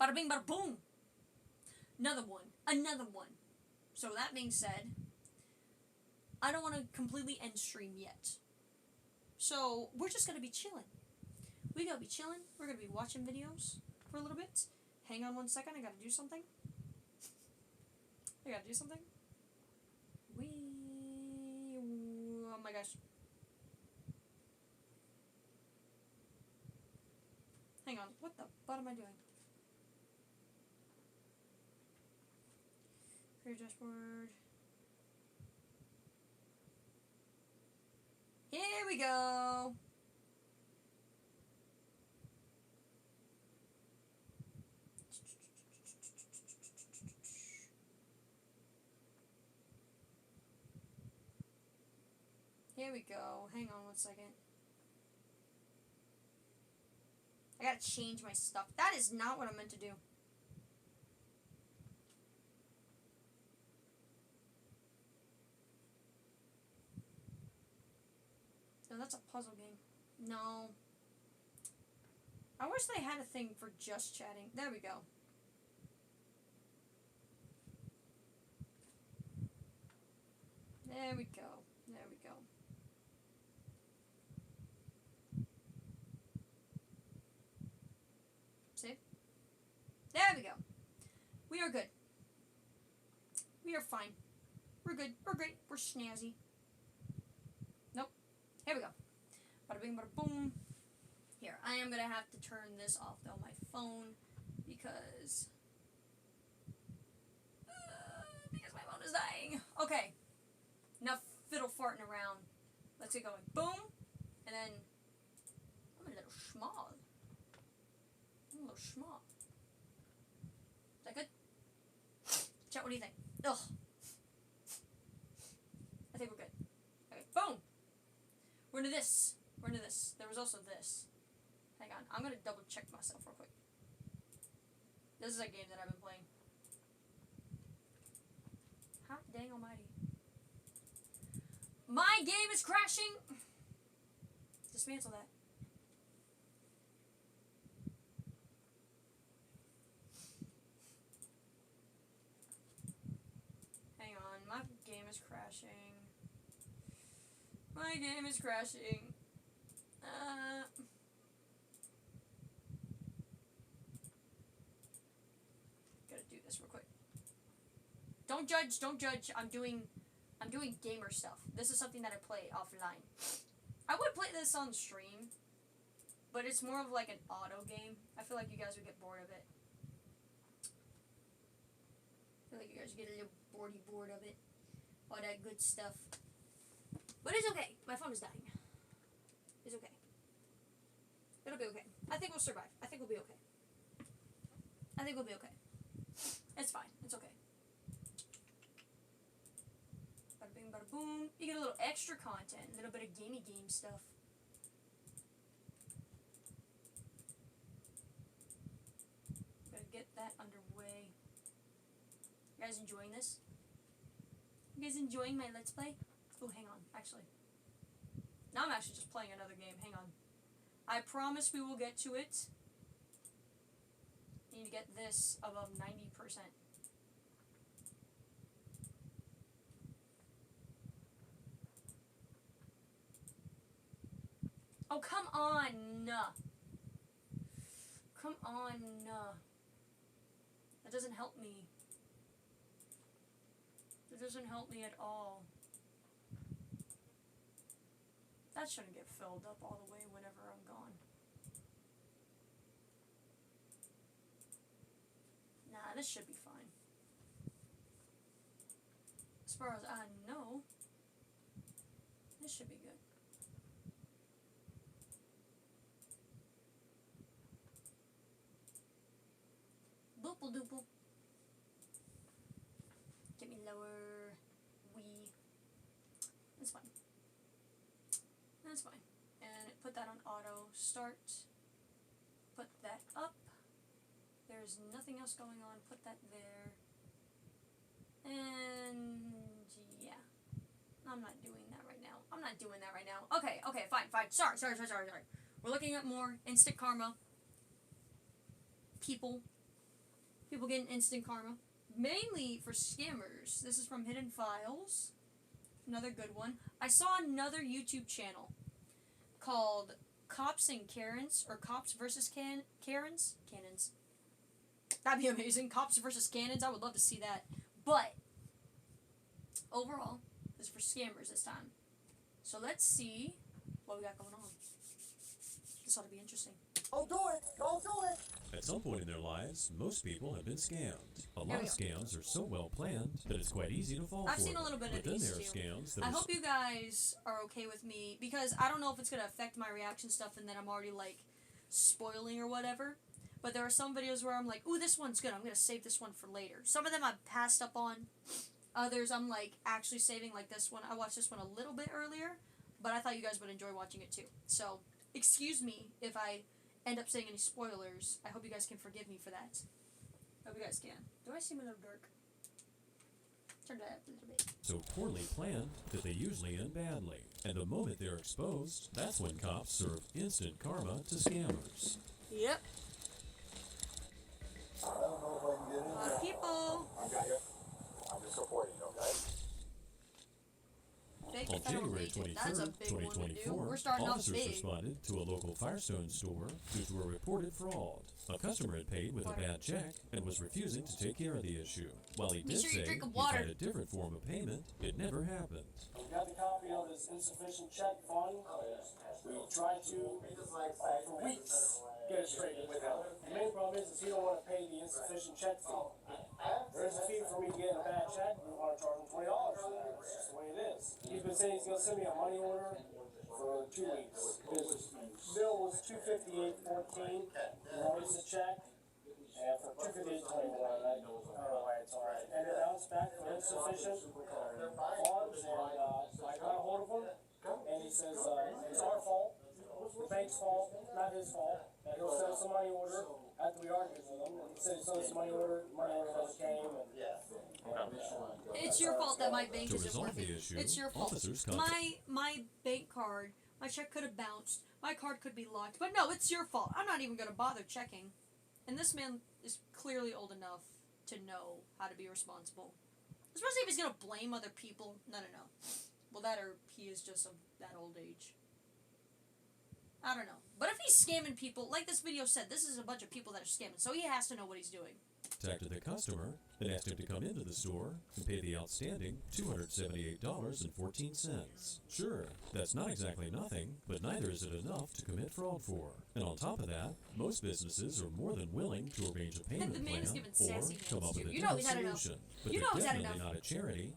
Bada bing, bada boom. Another one. Another one. So that being said, I don't want to completely end stream yet. So we're just going to be chilling. We got to be chilling. We're going to be watching videos for a little bit. Hang on one second. I got to do something. Oh my gosh. Hang on. What the fuck am I doing? Career dashboard. Here we go. Here we go. Hang on one second. I gotta change my stuff. That is not what I meant to do. No, that's a puzzle game. No. I wish they had a thing for just chatting. There we go. There we go. There we go. See? There we go. We are good. We are fine. We're good. We're great. We're snazzy. Nope. Here we go. Bada bing, bada boom. Here, I am gonna have to turn this off though, my phone, because my phone is dying. Okay. Enough fiddle farting around. Let's get going. Boom. And then I'm a little small. Is that good? Chat, what do you think? Ugh. I think we're good. Okay, boom! We're into this. There was also this. Hang on, I'm gonna double check myself real quick. This is a game that I've been playing. Hot dang almighty. My game is crashing! Dismantle that. My game is crashing. My game is crashing. Gotta do this real quick. Don't judge, don't judge. I'm doing gamer stuff. This is something that I play offline. I would play this on stream, but it's more of like an auto game. I feel like you guys would get bored of it. I feel like you guys would get a little bored of it. All that good stuff. But it's okay. My phone is dying. It's okay. It'll be okay. I think we'll survive. I think we'll be okay. It's fine. It's okay. Bada bing, bada boom. You get a little extra content. A little bit of game stuff. Gotta get that underway. You guys enjoying this? You guys enjoying my Let's Play? Oh, hang on, actually. Now I'm actually just playing another game. Hang on. I promise we will get to it. I need to get this above 90%. Oh, come on! Come on! That doesn't help me. It doesn't help me at all. That shouldn't get filled up all the way whenever I'm gone. Nah, this should be fine. As far as I know, this should be good. Boople doople. Get me lower. That's fine. That's fine. And put that on auto. Start. Put that up. There's nothing else going on. Put that there. And yeah. I'm not doing that right now. Okay, fine. Sorry. We're looking at more instant karma. People. People getting instant karma. Mainly for scammers. This is from Hidden Files. Another good one. I saw another YouTube channel called Cops and Karens, or Cops versus Karens? Cannons. That'd be amazing. Cops versus Cannons. I would love to see that. But, overall, this is for scammers this time. So let's see what we got going on. This ought to be interesting. Don't do it! Don't do it! At some point in their lives, most people have been scammed. A lot of scams are so well planned that it's quite easy to fall for. I've seen a little bit of but then these there are too. scams that I hope you guys are okay with me, because I don't know if it's going to affect my reaction stuff and then I'm already like spoiling or whatever. But there are some videos where I'm like, ooh, this one's good. I'm going to save this one for later. Some of them I've passed up on. Others I'm like actually saving, like this one. I watched this one a little bit earlier, but I thought you guys would enjoy watching it too. So, excuse me if I end up saying any spoilers. I hope you guys can forgive me for that. Hope you guys can. Do I seem a little dark? Turn that up a little bit. so poorly planned that they usually end badly. And the moment they're exposed, that's when cops serve instant karma to scammers. Yep. I don't know if I can get in A lot there. of people. I got you. I'm just supporting you, okay? Big On federal January agent. That's a 23rd, big one to do. 2024, We're starting off officers big. responded to a local Firestone store due to a reported fraud. A customer had paid with a bad check and was refusing to take care of the issue. While he Make did sure you say drink he water. tried a different form of payment, it never happened. We got the copy of his insufficient check fund. We tried to, for weeks, get it straightened with him. The main problem is he don't want to pay the insufficient check fee. There's a fee for me getting a bad check. We want to charge him $20 for that. That's just the way it is. He's been saying he's going to send me a money order for 2 weeks. His bill was $258.14. He wrote us a check. And for $258.21, I don't know why it's all right. And it bounced back for insufficient funds, and I got a hold of him, and he says it's our fault, the bank's fault, not his fault. And he'll send us a money order after we argued with him. And he said he sent us a money order never came. It's your fault that my bank To isn't resolve working. the issue, It's your fault. officers contacted. My bank card, my check could have bounced. My card could be locked. But no, it's your fault. I'm not even going to bother checking. And this man is clearly old enough to know how to be responsible. Especially if he's going to blame other people. No. Well, that or he is just of that old age. I don't know. But if he's scamming people, like this video said, this is a bunch of people that are scamming. So he has to know what he's doing. Contacted the customer and asked him to come into the store and pay the outstanding $278.14. Sure, that's not exactly nothing, but neither is it enough to commit fraud for. And on top of that, most businesses are more than willing to arrange a payment The man plan is giving or sassy come up hands, with a too. You know different he's had enough. solution. But You know they're he's had definitely enough. not a charity.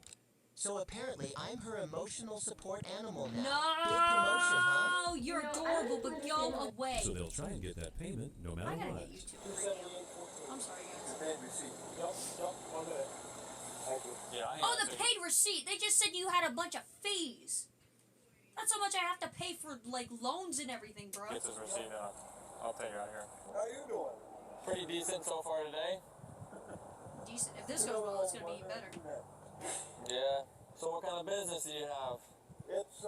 So apparently, I'm her emotional support animal now. No! Big promotion, huh? You're adorable, but go away. So they'll try and get that payment no matter I gotta what. get YouTube right now. I'm sorry, guys. Paid receipt. Yup, 1 minute. Thank you. Yeah, Oh, the paid receipt. They just said you had a bunch of fees. That's how much I have to pay for, like, loans and everything, bro. Get this receipt out. I'll take it out here. How you doing? Pretty decent so far today. Decent. If this goes well, it's gonna be better. Yeah. So what kind of business do you have? It's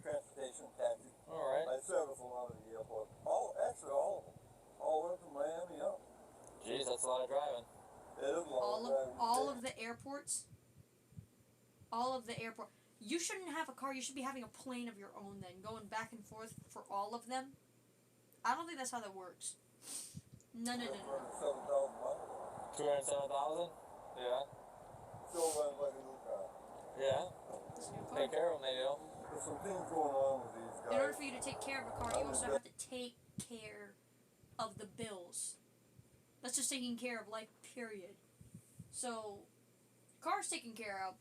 transportation taxi. All right. I service a lot of the airport. Actually, all of them. All the way from Miami up. Jeez, that's a lot of driving. It is long. All of the airports. All of the airport. You shouldn't have a car. You should be having a plane of your own. Then going back and forth for all of them. I don't think that's how that works. No. 7,000 miles. 207,000? Yeah. Still runs like a new car. Yeah. That's a good Take car. care of them, they do. There's some things going on with these guys. In order for you to take care of a car, you also have to take care of the bills. That's just taking care of life, period. So, car's taken care of.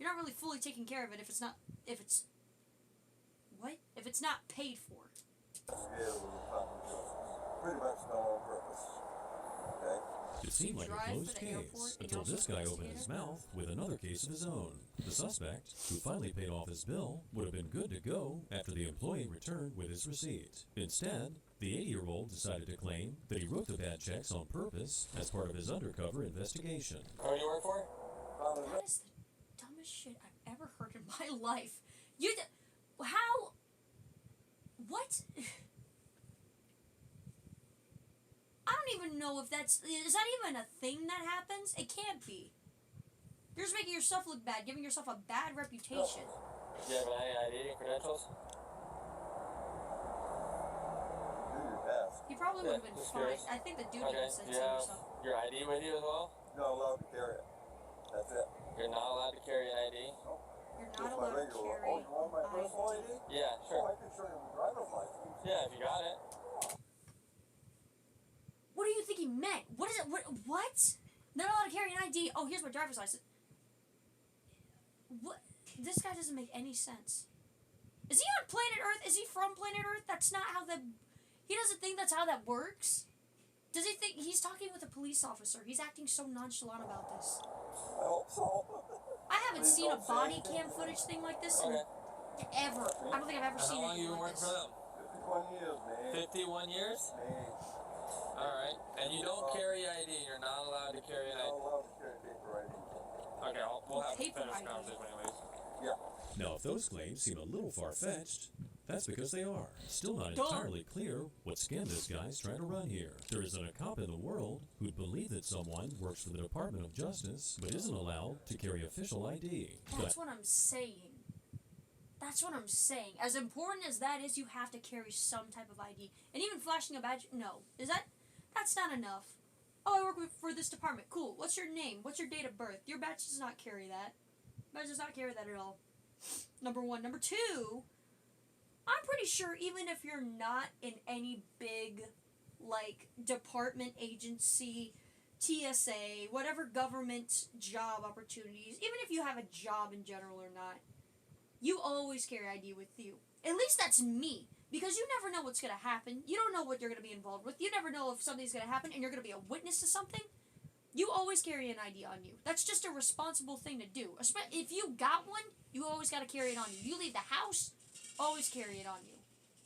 You're not really fully taking care of it if it's not paid for. Yeah, with the Department of Justice. Pretty much done on purpose. Okay? It seemed like a Drive closed for the airport case and until also this guy opened investigate his it? mouth with another case of his own. The suspect, who finally paid off his bill, would have been good to go after the employee returned with his receipt. Instead, the 80-year-old decided to claim that he wrote the bad checks on purpose as part of his undercover investigation. Who do you work for? That is the dumbest shit I've ever heard in my life. How? What? I don't don't even know if is that even a thing that happens? It can't be. You're just making yourself look bad, giving yourself a bad reputation. Do you have any ID and credentials? Do your best. He probably would have been just fine. curious. I think the dude Okay, even said do you some have stuff. your ID with you as well? You're not allowed to carry it. That's it. You're not allowed to carry an ID? You're Just not my allowed to regular. carry Oh, you want my personal ID? Yeah, Oh, sure. I can show you my driver's license. Yeah, if you got it. What do you think he meant? What is it? What? Not allowed to carry an ID. Oh, here's my driver's license. What? This guy doesn't make any sense. Is he on planet Earth? Is he from planet Earth? That's not how that... He doesn't think that's how that works? Does he think... He's talking with a police officer. He's acting so nonchalant about this. I hope so. I haven't Please seen a don't say body anything. cam footage thing like this in Okay. ever. I don't think I've ever And seen how long anything you been like working this. for them? 51 years, man. 51 years? Man. Alright. And you don't carry ID. You're not allowed to carry an You're not ID. allowed to carry paper ID. Okay, we'll have to Paper finish the ID. conversation anyways. Yeah. Now, if those claims seem a little far-fetched, that's because they are. Still not Duh. entirely clear what scam this guy's trying to run here. There isn't a cop in the world who'd believe that someone works for the Department of Justice but isn't allowed to carry official ID. That's what I'm saying. That's what I'm saying. As important as that is, you have to carry some type of ID. And even flashing a badge, no. That's not enough. Oh, I work for this department. Cool. What's your name? What's your date of birth? Your badge does not carry that. Badge does not carry that at all. Number one. Number two, I'm pretty sure even if you're not in any big, like, department, agency, TSA, whatever government job opportunities, even if you have a job in general or not, you always carry ID with you. At least that's me. Because you never know what's going to happen. You don't know what you're going to be involved with. You never know if something's going to happen and you're going to be a witness to something. You always carry an ID on you. That's just a responsible thing to do. If you got one, you always got to carry it on you. You leave the house, always carry it on you.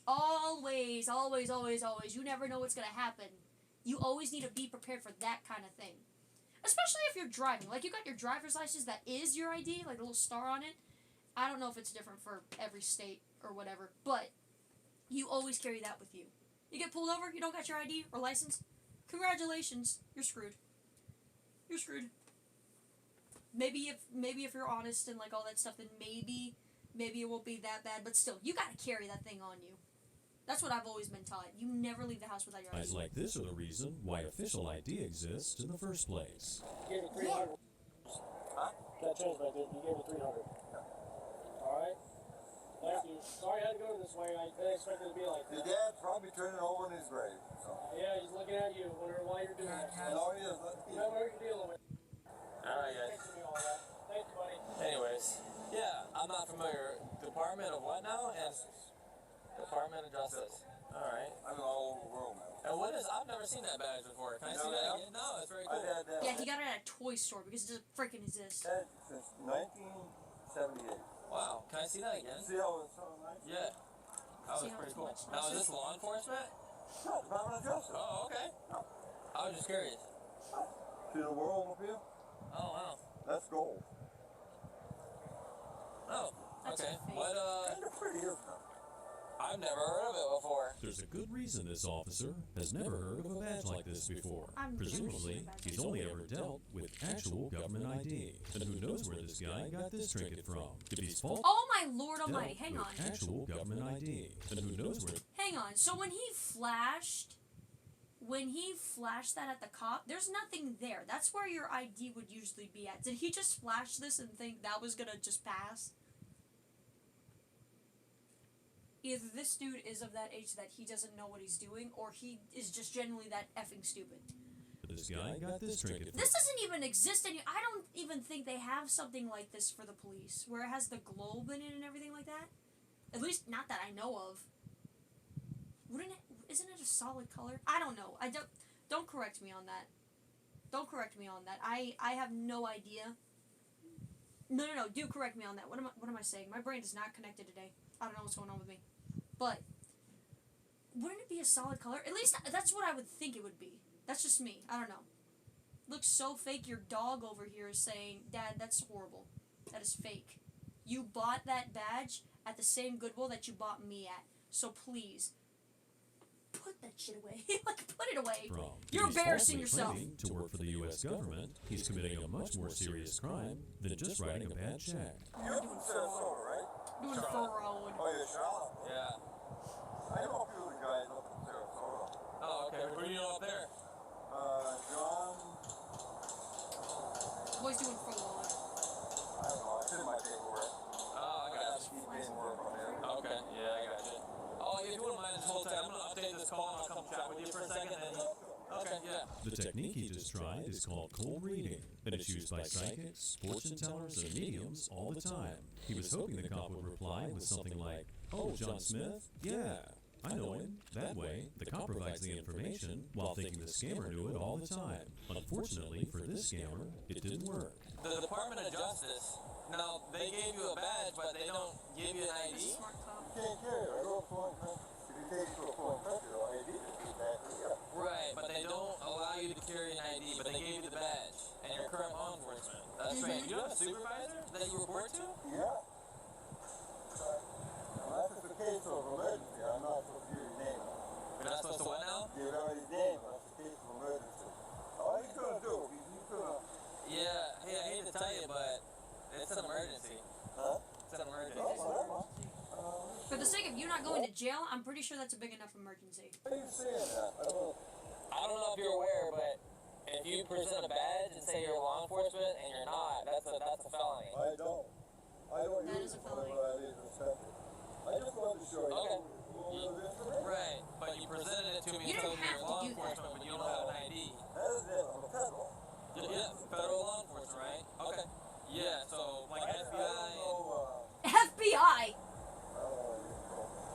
Always, always, always, always. You never know what's going to happen. You always need to be prepared for that kind of thing. Especially if you're driving. Like, you got your driver's license that is your ID, like a little star on it. I don't know if it's different for every state or whatever, but you always carry that with you. You get pulled over, you don't got your ID or license, congratulations, you're screwed. You're screwed. Maybe if you're honest and like all that stuff, then maybe it won't be that bad, but still, you gotta carry that thing on you. That's what I've always been taught. You never leave the house without your ID. Guys like this are the reason why official ID exists in the first place. You gave me 300. Huh? That changed, but you gave me 300. Alright? Thank you. Sorry I had to go this way. I didn't expect it to be like Your that. dad's probably turning over in his grave. So. Yeah, he's looking at you, wondering why you're doing that. No, he is. You know what you're dealing with. Alright, guys. Thanks for me all that. Thank you, buddy. Anyways, yeah, I'm not familiar. Department of what now? And Department of Justice. Alright. I'm all over the world now. And what is, I've never seen that badge before. Can I You see know that that? again? No, it's very I've cool. had that. Yeah, he got it at a toy store because it doesn't freaking exist. That since 1978. Wow, can I see that again? See how it's so nice? Yeah. That was See how pretty it's cool. much Now, is nicer? this law enforcement? No, Department of Justice. Oh, okay. I was just curious. See the world up here? Oh, wow. That's gold. Oh, That's okay. a fake. What, Kind of pretty, isn't it? I've never heard of it before. There's a good reason this officer has never heard of a badge like this before. I've never seen Presumably, a badge he's like only ever dealt with actual government ID. And who knows where this guy got this trinket from? If he's false, Oh my lord almighty, dealt hang with on. actual government ID. And who knows where Hang on. So when he flashed that at the cop, there's nothing there. That's where your ID would usually be at. Did he just flash this and think that was gonna just pass? Either this dude is of that age that he doesn't know what he's doing, or he is just genuinely that effing stupid. this guy got this trinket from. This doesn't even exist I don't even think they have something like this for the police, where it has the globe in it and everything like that. At least not that I know of. Isn't it a solid color? I don't know. Don't correct me on that. Don't correct me on that. I have no idea. No, do correct me on that. What am I saying? My brain is not connected today. I don't know what's going on with me. But wouldn't it be a solid color? At least that's what I would think it would be. That's just me. I don't know. Looks so fake. Your dog over here is saying, "Dad, that's horrible. That is fake. You bought that badge at the same Goodwill that you bought me at. So please, put put that shit away. Like, put it away. From You're he's embarrassing falsely yourself. claiming to work for the U.S. government, he's committing a much more serious crime than just writing a bad check. You're from Sarasota, right? Doing a fraud. Oh, you're Charlotte? Yeah. I know a few of the guys up in Sarasota. Oh, okay. Who do you know up there? John, Boy's doing fraud. I don't know, it's in my paperwork. Oh, I got you. Keep paperwork on there. Okay. Yeah, I got you. Oh, if you wouldn't mind this whole time, I'm gonna update this call and I'll come chat with you for a second. And okay, yeah. The technique he just tried is called cold reading, and it's used by psychics, fortune tellers, and mediums all the time. He was hoping the cop would reply with something like, "Oh, John Smith? Yeah, I know him." That way, the cop provides the information while thinking the scammer knew it all the time. Unfortunately for this scammer, it didn't work. The Department of Justice. Now they gave you a badge, but they don't give you an That's a ID. smart cop. You can't carry it. I go to a foreign country. If you take it to a foreign country, they'll ID it. Right, but they don't allow you to carry an ID, but they gave you the badge and your current law enforcement. That's right. You have a supervisor that you report to? Yeah. Unless it's a case of emergency, I'm not supposed to give your name. You're not supposed to what now? Give out his name. That's a case of emergency. All he's gonna do, he's gonna. Yeah, hey, I hate to tell you, but it's an emergency. Huh? It's an emergency. Oh, whatever. For the sake of you not going to jail, I'm pretty sure that's a big enough emergency. Why are you saying that? I don't know. I don't know if you're aware, but if you present a badge and say you're law enforcement and you're not, that's a felony. I don't. I don't That use is a it whenever felony. I leave this country. I just wanted to show you. Okay. a little bit of information. Right, but you presented it to me You and told didn't me have you're to law do that. enforcement, but you don't have an ID. That is it. I'm a federal. Yeah, federal law enforcement, right? Okay. Yeah, so like I don't FBI. know. FBI!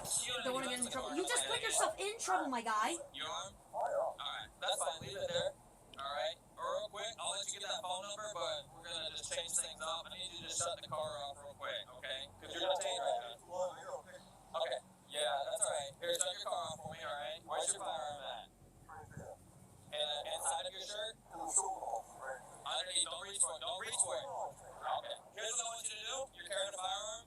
You Don't want to get in trouble. You just put yourself in trouble, my guy. Your arm? Alright, that's fine. Leave it there. Alright. Real quick, I'll let you get that phone number, but we're gonna just change things up. I need you to just shut the car off real quick, okay? Because you're detained right now. Okay. Yeah, that's alright. Here, shut your car off for me, alright? Where's your firearm at? Inside of your shirt? Underneath. Don't reach for it. Don't reach for it. Okay. Here's what I want you to do. You're carrying a firearm?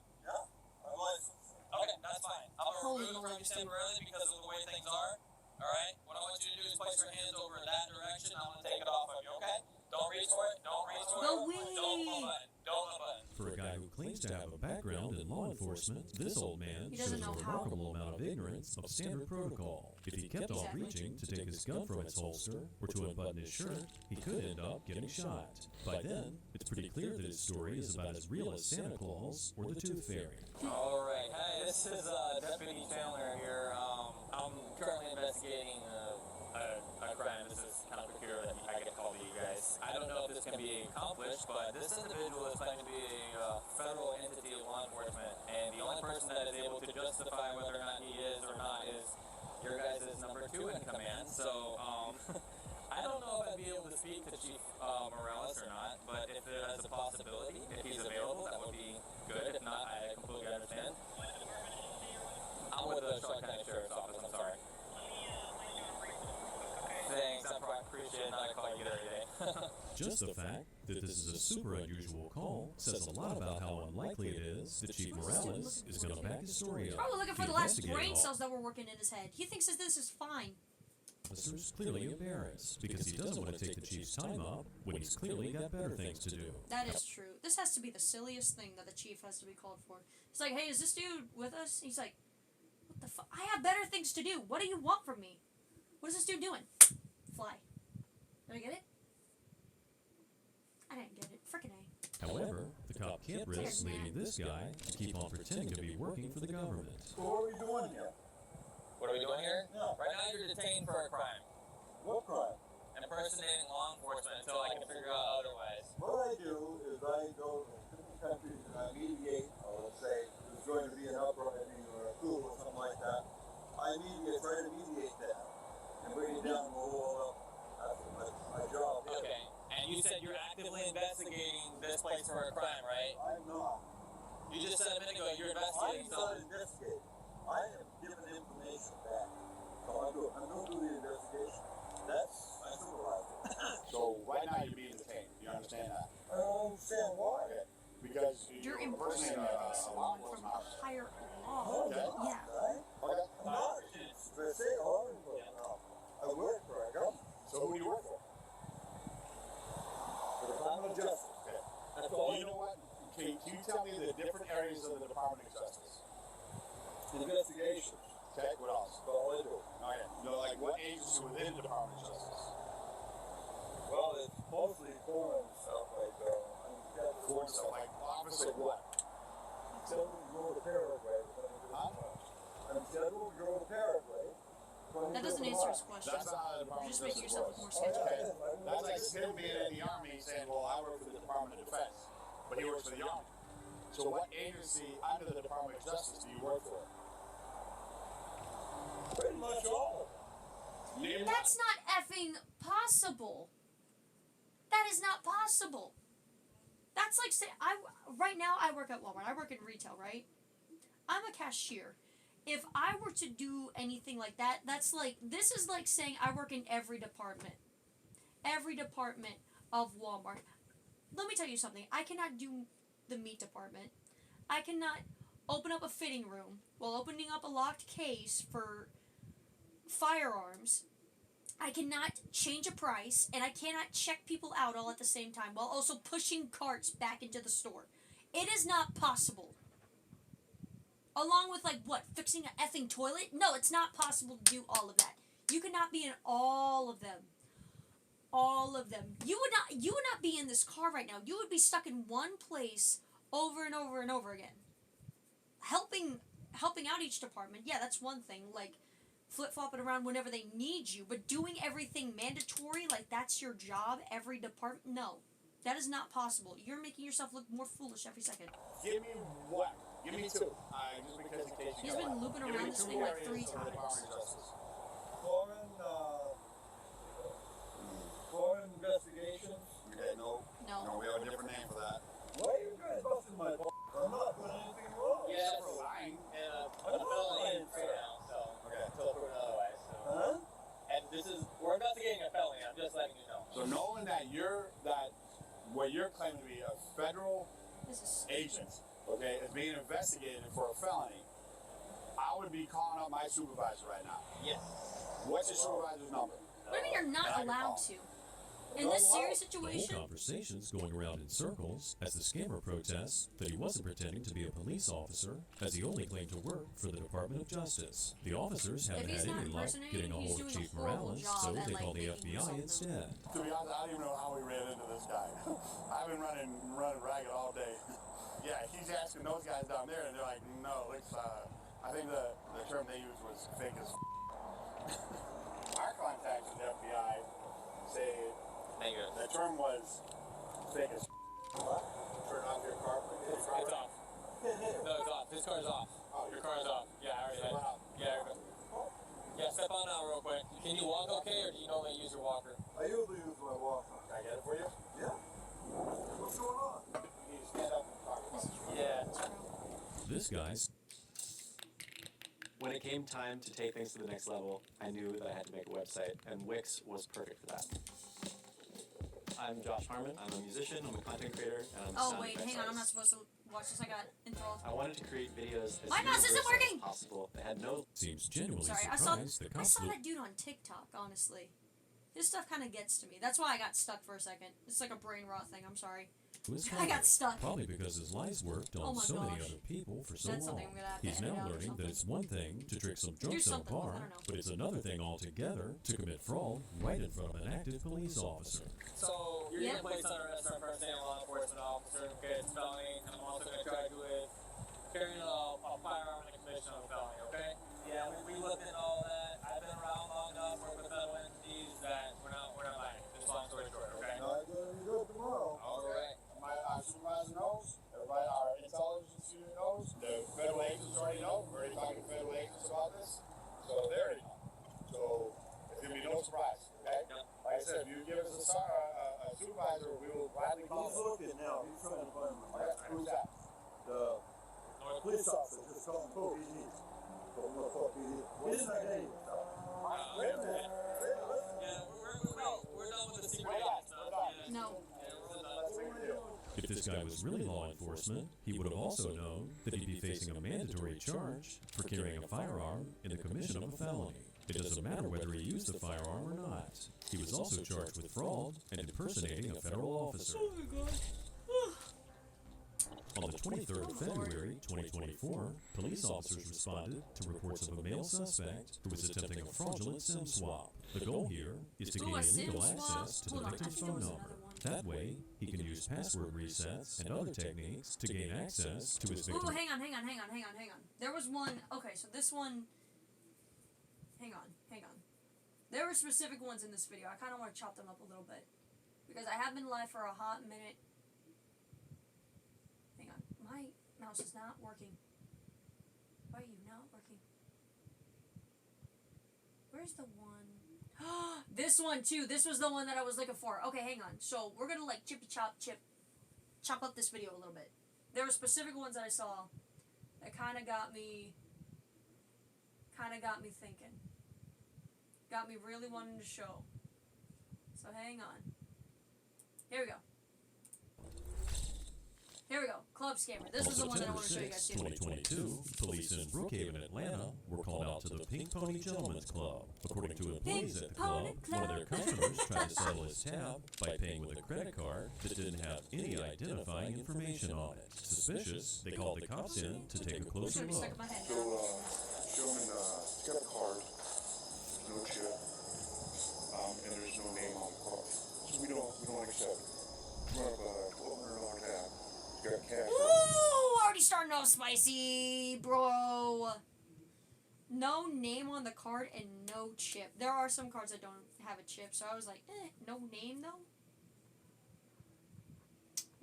Okay, that's fine. I'm gonna Holy remove it from you moly. temporarily because of the way things are. Alright? What I want you to do is place your hands over in that direction. I'm gonna take it off of you, okay? Don't reach for it. Don't reach for No it. way. Don't move it. Don't move it. For a guy who claims to have a background in law enforcement, this old man He shows doesn't a know how. remarkable amount of ignorance of standard protocol. If he kept on Exactly. reaching to take his gun from its holster or to unbutton his shirt, he could end up getting shot. By then, it's pretty clear that his story is about as real as Santa Claus or the Tooth Fairy. Alright, hey, this is Deputy Chandler here. I'm currently investigating a crime. This is kind of peculiar that I get called to you guys. I don't know if this can be accomplished, but this individual is claiming to be a federal entity of law enforcement, and the only person that is able to justify whether or not he is or not is your guys' number 2 in command. So, I don't know if I'd be able to speak to Chief Morales or not, but if there's a possibility, if he's available, that would be good. If not, I completely understand. I'm with the Charlotte County Sheriff's Office, I'm sorry. Thanks, I probably appreciate it. Not a call you get every day. Just the fact that this is a super unusual call says a lot about how unlikely it is that Chief Morales is going to back his story He's up. probably looking for The the last investigative brain cells that were working in his head. He thinks that this is fine. officer's clearly embarrassed because he doesn't want to take the chief's time up when he's clearly got better things to do. That is true. This has to be the silliest thing that the chief has to be called for. He's like, hey, is this dude with us? He's like, what the fuck? I have better things to do. What do you want from me? What is this dude doing? Fly. Did I get it? I didn't get it. Frickin' A. However, the cop can't risk leaving this guy to keep on pretending to be working for the government. So what are we doing here? What are we doing here? Yeah. Right now you're detained for a crime. What crime? Impersonating law enforcement until I can figure out otherwise. What I do is I go to different countries and I mediate, or let's say there's going to be an uprising or a coup or something like that. I try to mediate that and bring it down to a wall up. That's what my job is. Okay. And you said you're actively investigating this place for a crime, right? I'm not. You just said a minute ago you're I'm investigating not something. investigating. I am giving information back. So I'm going to do the investigation. That's my supervisor. So right now you're being detained. You understand that? I don't understand why. Because You're impersonating impersonating a law someone from enforcement a officer. higher law. Okay. Yeah. Right? Okay. I'm not. Per se, law enforcement. tell me the different areas of the Department of Justice? Investigation. Okay, what else? That's all I do. Okay, no, like what agency within the Department of Justice? Well, it's mostly foreign stuff, like, Foreign stuff, like office of what? Federal Bureau of Paraguay. Huh? I'm Federal Bureau of Paraguay. That doesn't answer his question. That's not how the You're Department just of making Justice yourself works. look more sketchy. Okay, that's like him being in the Army saying, well, I work for the Department of Defense, but he works for the Army. So what agency under the Department of Justice do you work for? Pretty much all of them. Name That's not effing possible. That is not possible. That's like say right now I work at Walmart. I work in retail, right? I'm a cashier. If I were to do anything like that, this is like saying I work in every department. Every department of Walmart. Let me tell you something. I cannot do the meat department. I cannot open up a fitting room while opening up a locked case for firearms. I cannot change a price, and I cannot check people out all at the same time while also pushing carts back into the store. It is not possible. Along with, fixing an effing toilet? No, it's not possible to do all of that. You could not be in all of them. All of them. You would not be in this car right now. You would be stuck in one place over and over and over again. Helping out each department, yeah, that's one thing. Like, flip-flopping around whenever they need you, but doing everything mandatory, like that's your job, every department, no. That is not possible. You're making yourself look more foolish every second. Give me what? Give me two. Just because in case you He's been looping Give me around this two thing like areas 3 of the Department times. of Justice. Foreign investigations. Okay, no. No. No, we have a different name for that. Why are you guys busting my balls? I'm not doing anything wrong. Yeah, Except for lying. and I'm not lying, right now, so Okay. until proven otherwise. So. Huh? And we're investigating a felony. I'm just letting you know. So knowing that what you're claiming to be a federal This is agent, okay, is being investigated for a felony, I would be calling up my supervisor right now. Yes. What's your supervisor's number? what do you mean you're not allowed to? In this serious The whole situation, conversation's going around in circles as the scammer protests that he wasn't pretending to be a police officer, as he only claimed to work for the Department of Justice. The officers haven't he's had not any luck impersonating, getting a he's hold of doing a Chief horrible Morales, job so at, they called the making himself FBI known. instead. To be honest, I don't even know how we ran into this guy. I've been running ragged all day. Yeah, he's asking those guys down there, and they're like, no, it's, I think the term they used was fake as Our contacts with the FBI say Thank you. the term was fake as What? Turn off your car, please. It's off. No, it's off. This car's off. Your car's off. Yeah, I already had it. Yeah, you're good. Yeah, step on out real quick. Can you walk okay, or do you normally use your walker? I usually use my walker. Can I get it for you? Yeah. What's going on? You need to stand up and talk about it. Yeah. This guy's When it came time to take things to the next level, I knew that I had to make a website, and Wix was perfect for that. I'm Josh Harmon. I'm a musician, I'm a content creator, and I'm a oh sound wait, effects hang on, I'm not artist. supposed to watch this. I got enthralled. I wanted to create videos as My mouse isn't universal working! as possible that had no seems genuinely Sorry, surprised that I cops saw that dude on TikTok. Honestly, his stuff kind of gets to me. That's why I got stuck for a second. It's like a brain rot thing. I'm sorry. was I got stuck. Probably because his life's worked Oh on my so many gosh. other people for so That's long. something I'm gonna have to He's edit now out or learning that something. it's one thing to trick some drunks in a something, I car, don't know. but it's another thing altogether to commit fraud right in front of an active police officer. So you're Yep. gonna place under arrest for impersonating a law enforcement officer. Okay, it's felony, and I'm also gonna charge you with carrying a firearm in the commission of a felony. Okay? Yeah, we looked into all that. I've been around long enough, worked with federal entities that we're not buying. Just long story short. Okay? Not gonna be good tomorrow. All right. My supervisor knows. Everybody, our intelligence unit knows. The federal agents already know. We're already talking to federal agents about this. So they already know. So it's going to be no surprise. Okay? Yep. Like I said, if you give us a supervisor, we will gladly call He's him. looking now. He's trying to find me. Okay, who's that? The police officer just called him Pope. Don't know what he is. What is that name? Wait a minute. Yeah, we're done with the secret agent stuff. Yeah. No. Yeah, we're done. If this guy was really law enforcement, he would have also known that he'd be facing a mandatory charge for carrying a firearm in the commission of a felony. It doesn't matter whether he used the firearm or not. He was also charged with fraud and impersonating a federal officer. On the 23rd of February, 2024, police officers responded to reports of a male suspect who was attempting a fraudulent SIM swap. The goal here is to gain illegal access to the victim's phone number. That way, he can use password resets and other techniques to gain access to his victim. Oh, hang on. There was one. Okay, so this one. Hang on. There were specific ones in this video. I kind of want to chop them up a little bit because I have been live for a hot minute. Hang on, my mouse is not working. Why are you not working? Where's the one? This one too. This was the one that I was looking for. Okay, hang on. So we're gonna like chop up this video a little bit. There were specific ones that I saw that kind of got me thinking. Got me really wanting to show. So hang on. Here we go. Club scammer. This is the one that I want to show you guys too. 2022, police in Brookhaven, Atlanta, were called out to the Pink Pony Gentlemen's Club. According to employees at the club, one of their customers tried to settle his tab by paying with a credit card that didn't have any identifying information on it. Suspicious, they called the cops in to take a closer look. Gentleman, he's got a card, no chip, and there's no name on the card. So we don't accept it. We want a $1,200 tab. He's got cash. Ooh, already starting off spicy, bro. No name on the card and no chip. There are some cards that don't have a chip, so I was like, no name though?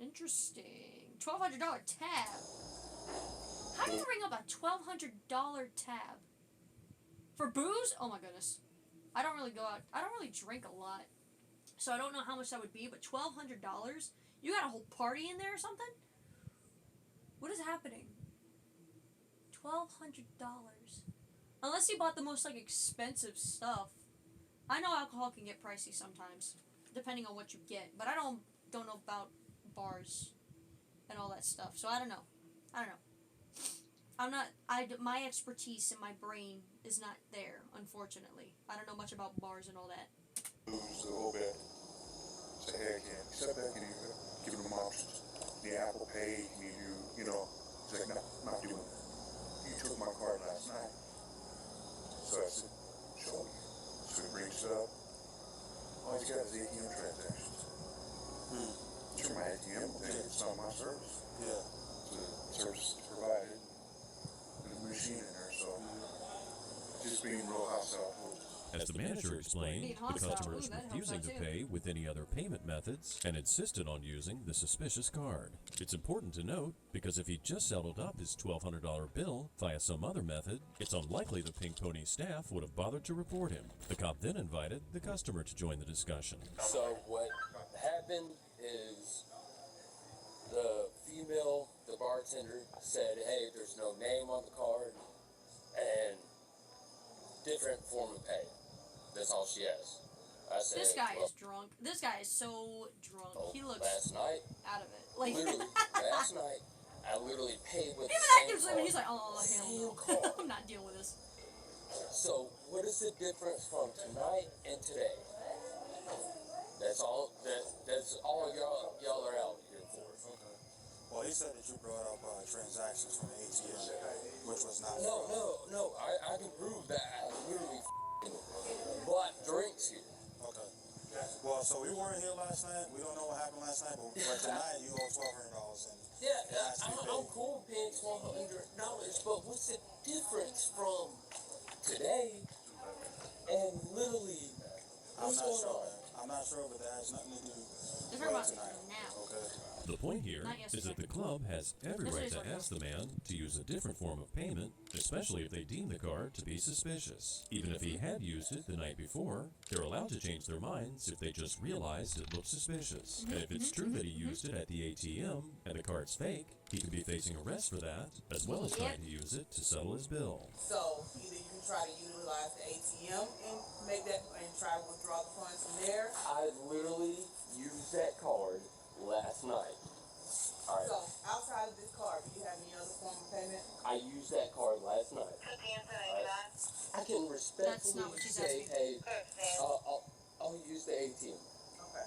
Interesting. $1,200 tab. How do you ring up a $1,200 tab? For booze? Oh my goodness. I don't really go out. I don't really drink a lot. So I don't know how much that would be, but $1,200? You got a whole party in there or something? What is happening? $1,200. Unless you bought the most like expensive stuff. I know alcohol can get pricey sometimes, depending on what you get, but I don't know about bars and all that stuff. So I don't know. My expertise in my brain is not there, unfortunately. I don't know much about bars and all that. Lose a little bit. Say, hey, I can't accept that. Can you give him options? The Apple Pay, can you do, he's like, no, I'm not doing that. You took my card last night. So I said, show me. So he brings it up. All he's got is ATM transactions. It's my ATM thing. It's not my service. Yeah. The service is provided. There's a machine in there, so just being real hostile. As the manager explained, the customer is refusing to pay with any other payment methods and insisted on using the suspicious card. It's important to note, because if he just settled up his $1,200 bill via some other method, it's unlikely the Pink Pony staff would have bothered to report him. The cop then invited the customer to join the discussion. So what happened is the bartender said, hey, there's no name on the card and different form of pay. That's all she has. I said, this guy is drunk. This guy is so drunk. He looks last night, out of it. Like literally, last night, I literally paid with even the that same dude's he's like, card. oh, hell no. I'm not dealing with this. So what is the difference from tonight and today? That's all. That's all y'all are out here for. Okay. Well, he said that you brought up transactions from the ATM, which was not. No. I can prove that I literally bought drinks here. Okay. Well, so we weren't here last night. We don't know what happened last night, but tonight you owe $1,200 and. Yeah, I'm cool paying $1,200, but what's the difference from today and literally what's going on? I'm not sure, but that has nothing to do They're talking about tonight. now. Okay. The point here is that the club has every right to ask the man to use a different form of payment, especially if they deem the card to be suspicious. Even if he had used it the night before, they're allowed to change their minds if they just realized it looked suspicious. And if it's true that he used it at the ATM and the card's fake, he could be facing arrest for that, as well as trying to use it to settle his bill. So either you can try to utilize the ATM and make that and try to withdraw the funds from there. I literally used that card last night. All right. So outside of this card, do you have any other form of payment? I used that card last night. I can respectfully say, hey, I'll use the ATM. Okay.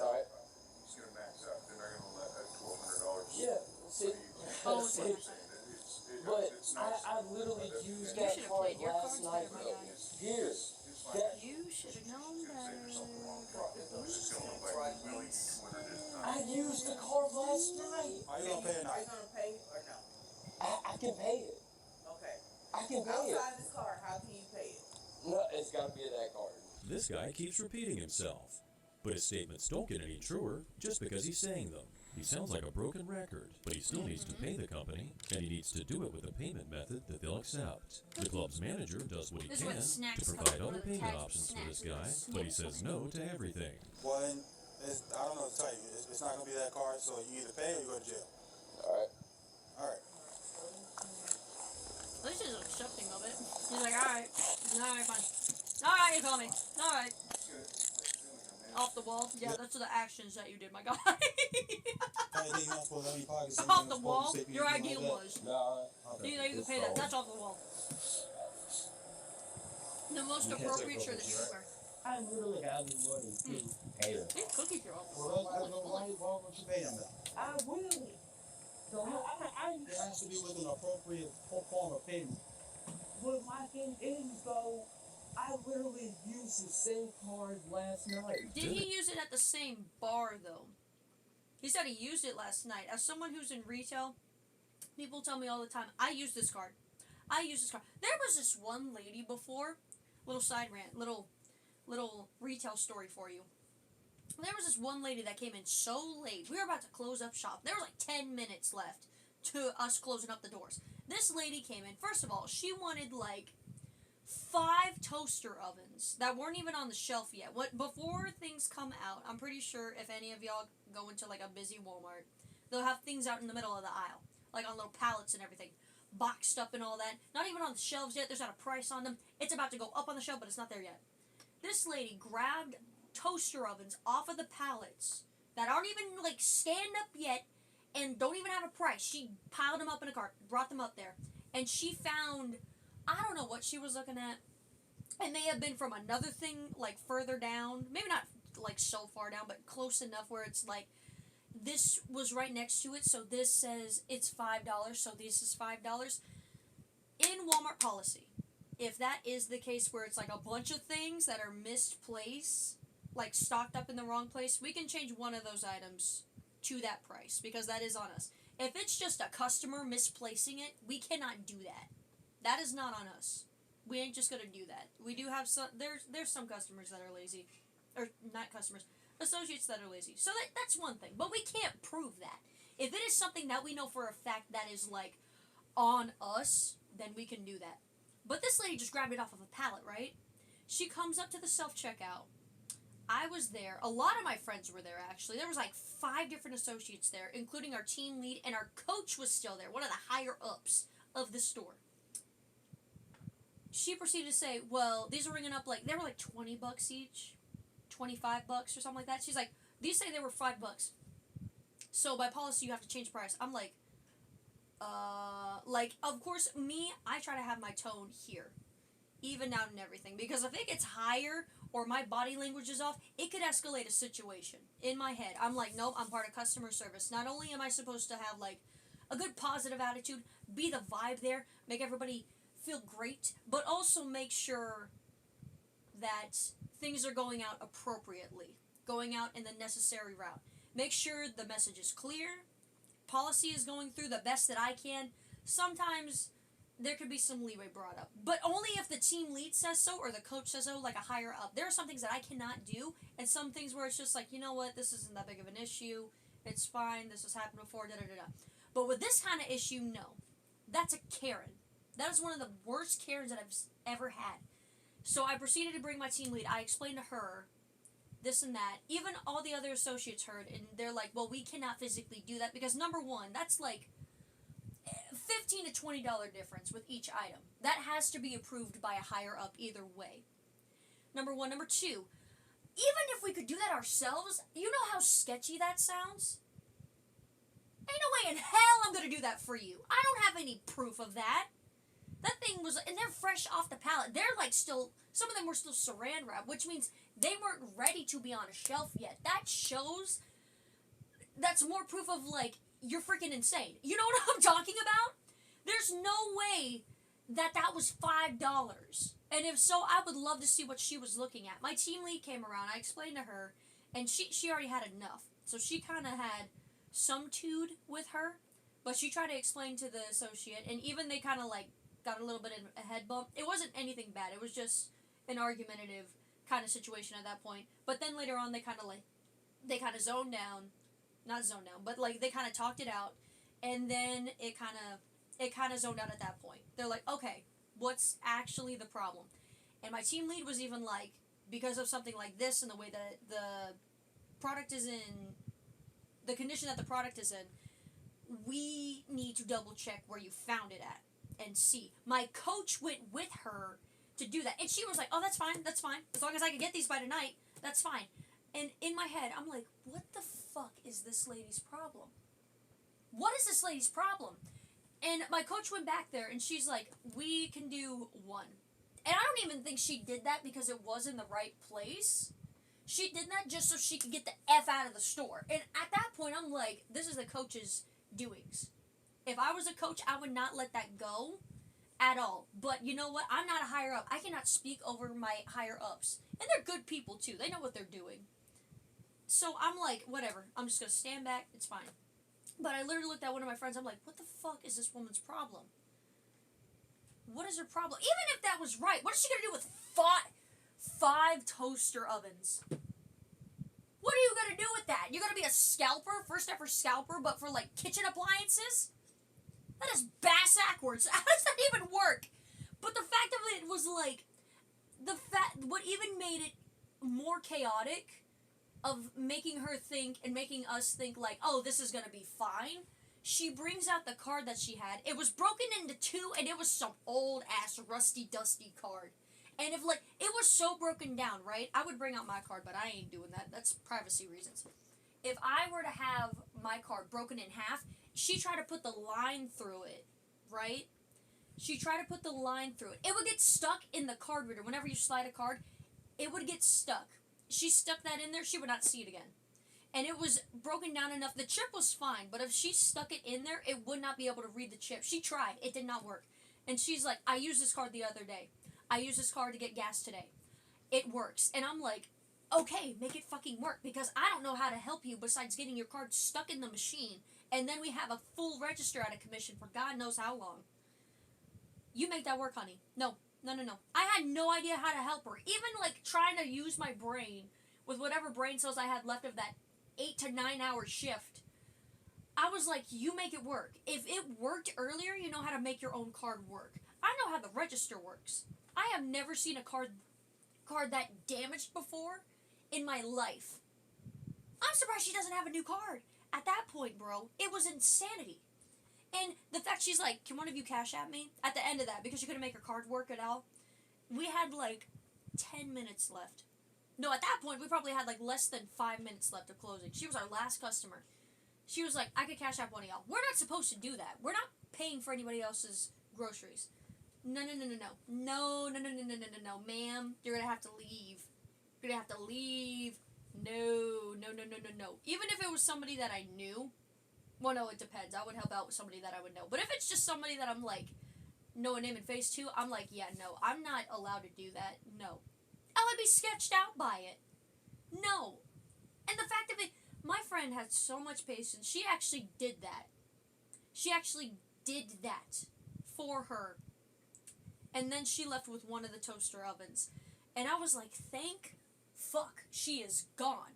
All right. He's gonna max out. They're not gonna let that $1,200. Yeah. See, But I literally used You that should have card played your last cards night. better, my guy. Here. That You should have known better. I used the card last night. Are you gonna pay or Are not? you gonna pay or no? I can pay it. Okay. I can pay it. Outside this card, how can you pay it? No, it's got to be that card. This guy keeps repeating himself, but his statements don't get any truer just because he's saying them. He sounds like a broken record, but he still needs to pay the company, and he needs to do it with a payment method that they'll accept. The club's manager does what he This is where the can snacks to come provide from, other where the payment tags options for this snacks. guy, but he says no to everything. Well, then, I don't know what to tell you. It's not gonna be that card, so you either pay or you go to jail. Alright. Alright. At least he's accepting of it. He's like, alright, fine. Alright, you call me. Alright. Off the wall. Yeah, that's the actions that you did, my guy. Anything you're not supposed to have in your pockets, Off the wall. Your idea was. Nah. You know, you can pay that. That's off the wall. The most appropriate shirt that you wear. I literally have the money to pay it. These cookies are all Well, why won't you pay them then? I will. It has to be with an appropriate form of payment. But my thing is, though, I literally used the same card last night. Did he use it at the same bar, though? He said he used it last night. As someone who's in retail, people tell me all the time, I use this card. I use this card. There was this one lady before, little side rant, little retail story for you. There was this one lady that came in so late. We were about to close up shop. There was like 10 minutes left to us closing up the doors. This lady came in. First of all, she wanted like 5 toaster ovens that weren't even on the shelf yet. Before things come out, I'm pretty sure if any of y'all go into like a busy Walmart, they'll have things out in the middle of the aisle, like on little pallets and everything, boxed up and all that. Not even on the shelves yet. There's not a price on them. It's about to go up on the shelf, but it's not there yet. This lady grabbed toaster ovens off of the pallets that aren't even like stand up yet and don't even have a price. She piled them up in a cart, brought them up there, and she found, I don't know what she was looking at. It may have been from another thing like further down, maybe not like so far down, but close enough where it's like this was right next to it, so this says it's $5, so this is $5. In Walmart policy, if that is the case where it's like a bunch of things that are misplaced, like stocked up in the wrong place, we can change one of those items to that price because that is on us. If it's just a customer misplacing it, we cannot do that. That is not on us. We ain't just gonna do that. We do have some. There's some customers that are lazy, or not customers, associates that are lazy. So that's one thing, but we can't prove that. If it is something that we know for a fact that is like on us, then we can do that. But this lady just grabbed it off of a pallet, right? She comes up to the self-checkout. I was there. A lot of my friends were there, actually. There was like 5 different associates there, including our team lead, and our coach was still there, one of the higher-ups of the store. She proceeded to say, well, these are ringing up like, they were like $20 each, $25 or something like that. She's like, these say they were $5. So by policy, you have to change the price. I'm like, of course, I try to have my tone here, even out and everything, because if it gets higher or my body language is off, it could escalate a situation. In my head, I'm like, nope, I'm part of customer service. Not only am I supposed to have like a good positive attitude, be the vibe there, make everybody feel great, but also make sure that things are going out appropriately, going out in the necessary route. Make sure the message is clear, policy is going through the best that I can. Sometimes there could be some leeway brought up, but only if the team lead says so or the coach says so, like a higher up. There are some things that I cannot do, and some things where it's just like, you know what, this isn't that big of an issue, it's fine, this has happened before, da-da-da-da. But with this kind of issue, no. That's a Karen. That is one of the worst Karens that I've ever had. So I proceeded to bring my team lead. I explained to her this and that. Even all the other associates heard, and they're like, well, we cannot physically do that because, number one, that's like $15 to $20 difference with each item. That has to be approved by a higher up either way. Number one. Number two, even if we could do that ourselves, you know how sketchy that sounds? Ain't no way in hell I'm going to do that for you. I don't have any proof of that. That thing was, and they're fresh off the pallet. They're like still, some of them were still saran wrap, which means they weren't ready to be on a shelf yet. That shows, that's more proof of like, you're freaking insane. You know what I'm talking about? There's no way that was $5. And if so, I would love to see what she was looking at. My team lead came around. I explained to her, and she already had enough. So she kind of had some tude with her, but she tried to explain to the associate, and even they kind of like got a little bit of a head bump. It wasn't anything bad. It was just an argumentative kind of situation at that point. But then later on, they kind of zoned down, not zoned down, but like they kind of talked it out, and then it kind of zoned out at that point. They're like, okay, what's actually the problem? And my team lead was even like, because of something like this and the way that the product is in, the condition that the product is in, we need to double check where you found it at and see. My coach went with her to do that, and she was like, oh, that's fine, as long as I can get these by tonight, that's fine. And in my head, I'm like, what the fuck is this lady's problem? What is this lady's problem? And my coach went back there, and she's like, we can do one. And I don't even think she did that because it was in the right place. She did that just so she could get the F out of the store. And at that point, I'm like, this is the coach's doings. If I was a coach, I would not let that go at all. But you know what? I'm not a higher up. I cannot speak over my higher ups. And they're good people, too. They know what they're doing. So I'm like, whatever. I'm just going to stand back. It's fine. But I literally looked at one of my friends. I'm like, what the fuck is this woman's problem? What is her problem? Even if that was right, what is she going to do with five toaster ovens? What are you going to do with that? You're going to be a scalper? First ever scalper, but for like kitchen appliances? That is bass-ackwards. How does that even work? But the fact of it was like, what even made it more chaotic of making her think and making us think like, oh, this is going to be fine. She brings out the card that she had. It was broken into two, and it was some old-ass, rusty, dusty card. And if, like, it was so broken down, right? I would bring out my card, but I ain't doing that. That's privacy reasons. If I were to have my card broken in half, she tried to put the line through it, right? She tried to put the line through it. It would get stuck in the card reader. Whenever you slide a card, it would get stuck. She stuck that in there, she would not see it again. And it was broken down enough. The chip was fine, but if she stuck it in there, it would not be able to read the chip. She tried. It did not work. And she's like, I used this card the other day. I used this card to get gas today. It works. And I'm like, okay, make it fucking work, because I don't know how to help you besides getting your card stuck in the machine, and then we have a full register out of commission for God knows how long. You make that work, honey. No. I had no idea how to help her. Even, like, trying to use my brain with whatever brain cells I had left of that 8 to 9 hour shift. I was like, you make it work. If it worked earlier, you know how to make your own card work. I know how the register works. I have never seen a card that damaged before in my life. I'm surprised she doesn't have a new card. At that point, bro, it was insanity. And the fact she's like, can one of you cash at me? At the end of that, because she couldn't make her card work at all. We had like 10 minutes left. No, at that point, we probably had like less than 5 minutes left of closing. She was our last customer. She was like, I could cash out one of y'all. We're not supposed to do that. We're not paying for anybody else's groceries. No, ma'am. You're going to have to leave. You're going to have to leave. No. Even if it was somebody that I knew, well, no, it depends. I would help out with somebody that I would know. But if it's just somebody that I'm like, know a name and face to, I'm like, yeah, no, I'm not allowed to do that. No. I would be sketched out by it. No. And the fact of it, my friend had so much patience. She actually did that. She actually did that for her. And then she left with one of the toaster ovens. And I was like, thank fuck she is gone.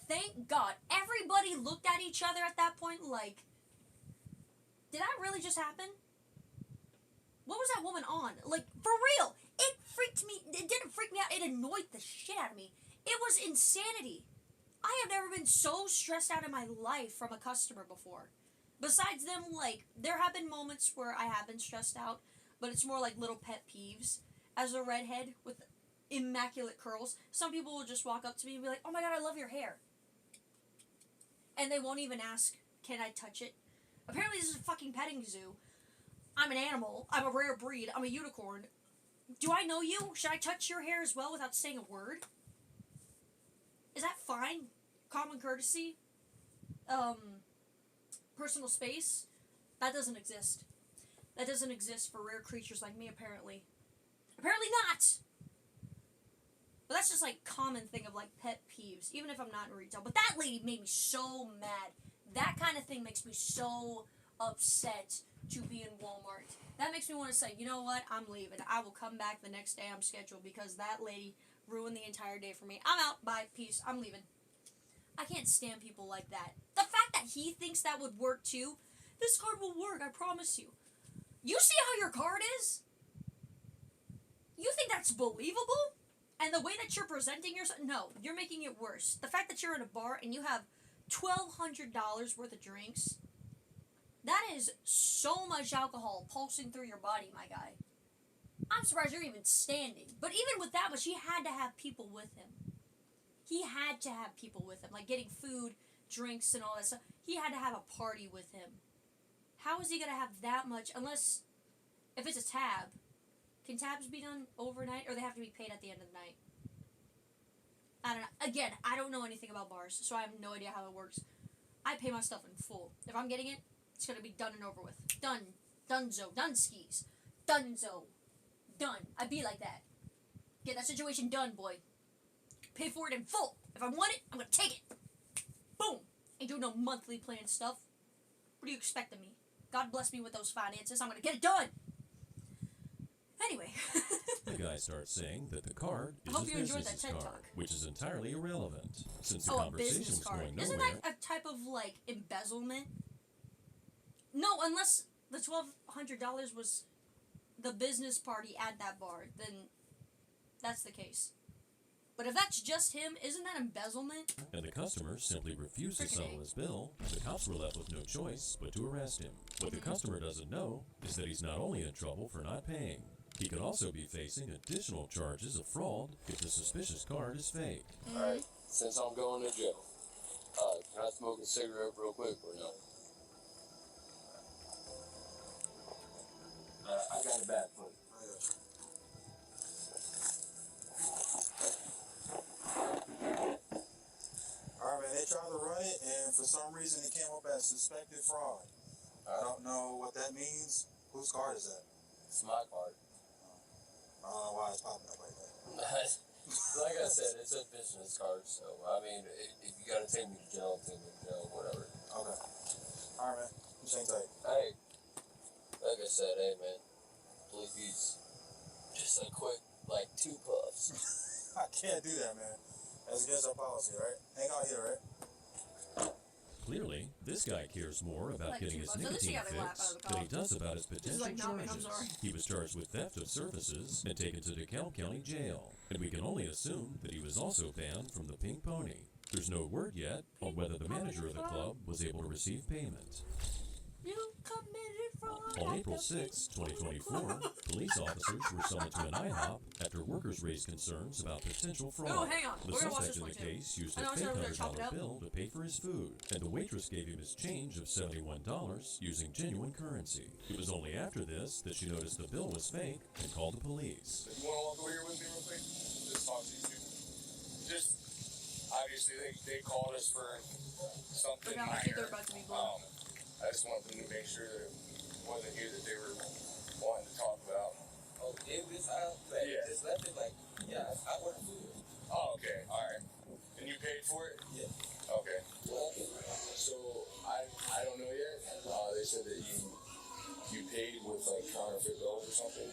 Thank God. Everybody looked at each other at that point like, did that really just happen? What was that woman on? Like, for real. It freaked me. It didn't freak me out. It annoyed the shit out of me. It was insanity. I have never been so stressed out in my life from a customer before. Besides them, like, there have been moments where I have been stressed out, but it's more like little pet peeves. As a redhead with immaculate curls, some people will just walk up to me and be like, oh my God, I love your hair. And they won't even ask, can I touch it? Apparently this is a fucking petting zoo. I'm an animal. I'm a rare breed. I'm a unicorn. Do I know you? Should I touch your hair as well without saying a word? Is that fine? Common courtesy? personal space, that doesn't exist. That doesn't exist for rare creatures like me, apparently. Apparently not! But that's just like common thing of like pet peeves, even if I'm not in retail. But that lady made me so mad. That kind of thing makes me so upset to be in Walmart. That makes me want to say, you know what, I'm leaving. I will come back the next day I'm scheduled because that lady ruined the entire day for me. I'm out. Bye. Peace. I'm leaving. I can't stand people like that. The fact that he thinks that would work too, this card will work, I promise you. You see how your card is? You think that's believable? And the way that you're presenting yourself, no, you're making it worse. The fact that you're in a bar and you have $1,200 worth of drinks, that is so much alcohol pulsing through your body, my guy. I'm surprised you're even standing. But even with that much, he had to have people with him. He had to have people with him, like getting food, drinks, and all that stuff. He had to have a party with him. How is he going to have that much, unless, if it's a tab, can tabs be done overnight, or they have to be paid at the end of the night? I don't know. Again, I don't know anything about bars, so I have no idea how it works. I pay my stuff in full. If I'm getting it, it's going to be done and over with. Done. Dunzo. Done skis. Dunzo. Done. I be like that. Get that situation done, boy. Pay for it in full. If I want it, I'm going to take it. Boom. Ain't doing no monthly plan stuff. What do you expect of me? God bless me with those finances. I'm going to get it done. Anyway. The guy starts saying that the card is I hope his you enjoyed business's that TED card, Talk. which is entirely irrelevant, since the Oh, a conversation business was card. going Isn't nowhere. that a type of, like, embezzlement? No, unless the $1,200 was the business party at that bar, then that's the case. But if that's just him, isn't that embezzlement? And the customer simply refused to settle his bill. The cops were left with no choice but to arrest him. What the customer doesn't know is that he's not only in trouble for not paying, he could also be facing additional charges of fraud if the suspicious card is fake. Alright, since I'm going to jail, can I smoke a cigarette real quick or no? I got a bad foot. Alright, man, they tried to run it, and for some reason it came up as suspected fraud. I don't know what that means. Whose card is that? It's my card. I don't know why it's popping up like that. Like I said, it's a business card, so, I mean, if you gotta take me to jail, take me to jail, whatever. Okay. Alright, man. You hang tight. Hey, like I said, hey, man, please, just a quick, like, 2 puffs. I can't do that, man. That's against our policy, right? Hang out here, right? Clearly, this guy cares more about Like getting two his bucks. At least he nicotine got a laugh fix out of the than he cop. does about his potential like, "Nah, man, I'm charges. sorry." He was charged with theft of services and taken to DeKalb County Jail, and we can only assume that he was also banned from the Pink Pony. There's no word yet on whether the manager of the club was able to receive payment. You committed fraud. On April 6, 2024, police officers were summoned to an IHOP after workers raised concerns about potential fraud. Oh, hang on. The We're gonna watch suspect this in one, the too. case used I a know I said I fake was gonna chop it $100 up. bill to pay for his food, and the waitress gave him his change of $71 using genuine currency. It was only after this that she noticed the bill was fake and called the police. You want to walk over here with me real quick? Just talk to these two. Just, obviously, they called us for something Look how much minor. they're about to be blown. I just wanted them to make sure that it wasn't here that they were wanting to talk about. Oh, it was, Yeah. just left it like, yeah, I work for you. Oh, okay, alright. And you paid for it? Yeah. Okay. So, I don't know yet. They said that you paid with, like, counterfeit bills or something.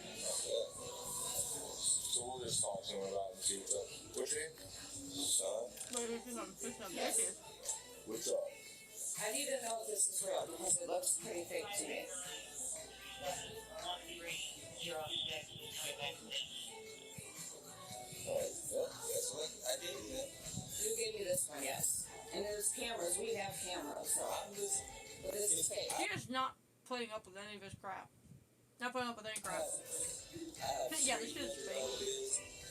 So we'll just talk to them about it and see what's up. What's your name? What's up? I need to know if this is real because it looks pretty fake to me. Alright, well, that's what I did, man. You gave me this one, yes. And there's cameras. We have cameras, so I'm just. But this is fake. He is not putting up with any of his crap. Not putting up with any crap. Yeah, this shit is fake.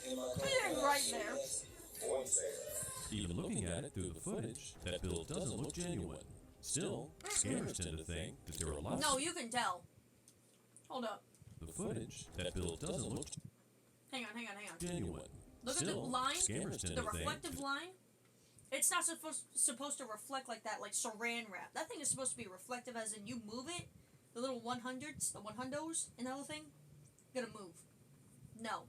It is right there. One second. Even looking at it through the footage, that bill doesn't look genuine. Still, scammers tend to think that there are lots No, of you can tell. Hold up. the footage. That bill doesn't look Hang on. genuine. Look Still, at the line, scammers tend the to think reflective line. It's not supposed to reflect like that, like saran wrap. That thing is supposed to be reflective, as in you move it. The little 100s, the 100s, and the other thing, gonna move. No.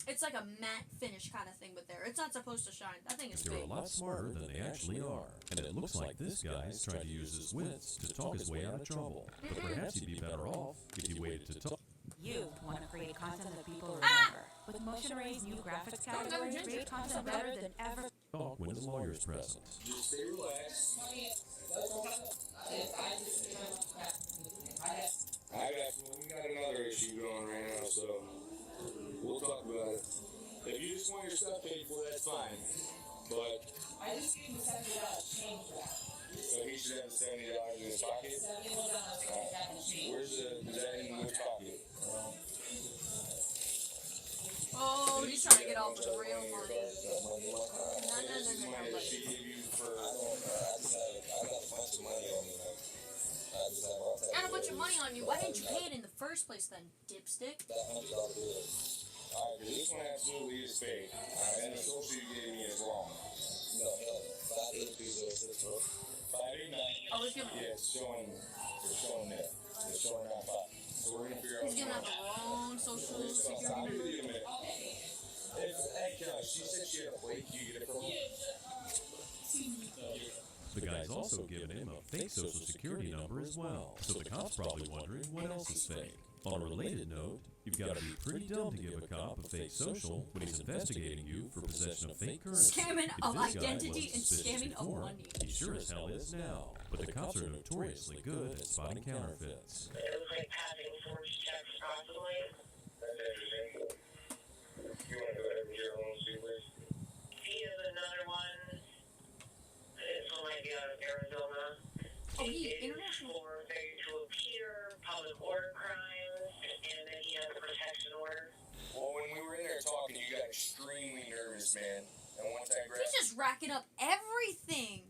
It's like a matte finish kind of thing, but there. It's not supposed to shine. That thing is They're a fake. lot smarter than they actually are, and it looks like this guy's trying to use his wits to talk his way out of trouble. But perhaps he'd be better off if he waited to talk. You want to create content that people remember. With Motion Array's new graphics category, create content better than ever. Talk when the lawyer's present. Just stay relaxed. We got another issue going right now, so we'll talk about it. If you just want your stuff paid for, that's fine. But I just gave him $70 change back. so he should have the $70 in his pocket. Where's is that in which pocket? Oh, he's trying to get off with the real money. This is money that she gave you for. I got a bunch of money on me. And a bunch of money on you. Why didn't you pay it in the first place then, dipstick? That $100 bill. Alright, this one absolutely is fake. And the social you gave me is wrong. No, 58306, bro. 589. Oh, he's giving. Yeah, it's showing that. It's showing that 5. So we're gonna figure out. He's giving out the wrong social security number. Hey, Kelly, she said she had a flake. You get it from me? The guy's also given him a fake social security number as well, so the cop's probably wondering what else is fake. On a related note, you've got to be pretty dumb to give a cop a fake social when he's investigating you for possession of fake currency. Scamming If of this guy identity wasn't and suspicious scamming of before, money. he sure as hell is now. But the cops are notoriously good at spotting counterfeits. It looks like passing forged checks possibly. That's interesting. You want to go ahead and get your own see, please? He has another one. This one might be out of Arizona. Oh, It he is international. for failure to appear, public order crimes, and then he has a protection order. Well, when we were in there talking, you got extremely nervous, man. And once I grabbed He's just racking up everything.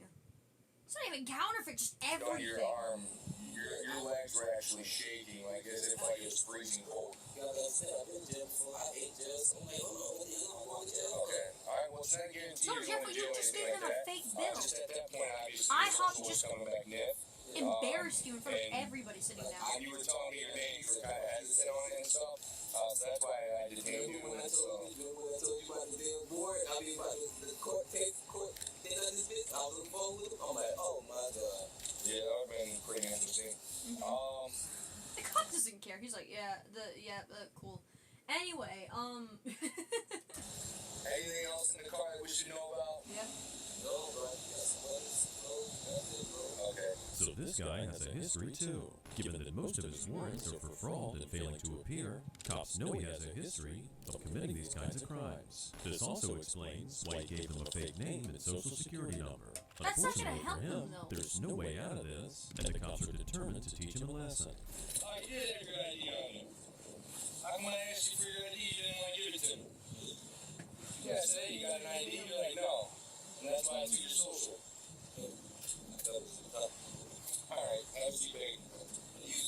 It's not even counterfeit, just on everything. your arm, your legs were actually shaking, like as if like it was freezing cold. You know what I'm saying? I've been in jail before. I ate jail. So I'm like, hold on, what the hell? I'm going to jail. Okay. All right. Well, it's not guaranteed No, you're Jeff, going to you jail or just anything gave like him a that. fake bill. Just at that point, obviously, I your social was just coming back net. embarrassed you in front of and everybody sitting down. You were telling me your name, you were kind of hesitant on it and stuff. So that's why I detained you. When I told you about the damn board, I mean, about the court case, thing on this bitch, I was on the phone with him. I'm like, oh my god. Yeah, that would have been pretty interesting. The cop doesn't care. He's like, cool. Anyway, Anything else in the car that we should know about? Yeah. No, bro. Okay. So this guy has a history too. Given that most of his warrants are for fraud and failing to appear, cops know he has a history of committing these kinds of crimes. This also explains why he gave them a fake name and social security number. That's not gonna Unfortunately help for him, him, though. there's no way out of this, and the cops are determined to teach him a lesson. I did have a good ID on you. I'm going to ask you for your ID, you didn't want to give it to me. Yeah, say you got an ID, you're like, no. And that's why I took your social. Alright, have a seat, baby. He's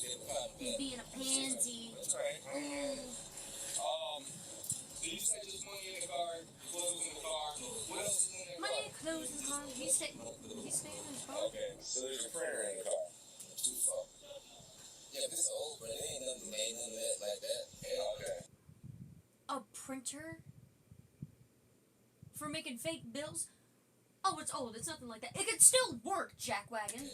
being a pansy. That's right. So you said just money in the car, clothes in the car. What else is in the car? Money, clothes, and car. He's staying in his car. Okay, so there's a printer in the car. Yeah, this is old, but it ain't nothing made, none of that like that. Okay. A printer? For making fake bills? Oh, it's old. It's nothing like that. It could still work, Jackwagon. You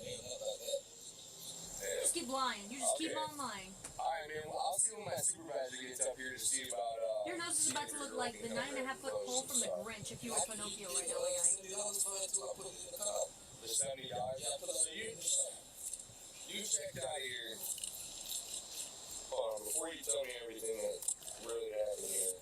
just keep lying. You just keep on lying. Alright, man. Well, I'll see when my supervisor gets up here to see about, Your nose is about to look like the 9.5-foot pole from the Grinch if you were Pinocchio right now, my guy. The $70? So you checked out here. Hold on, before you tell me everything that really happened here,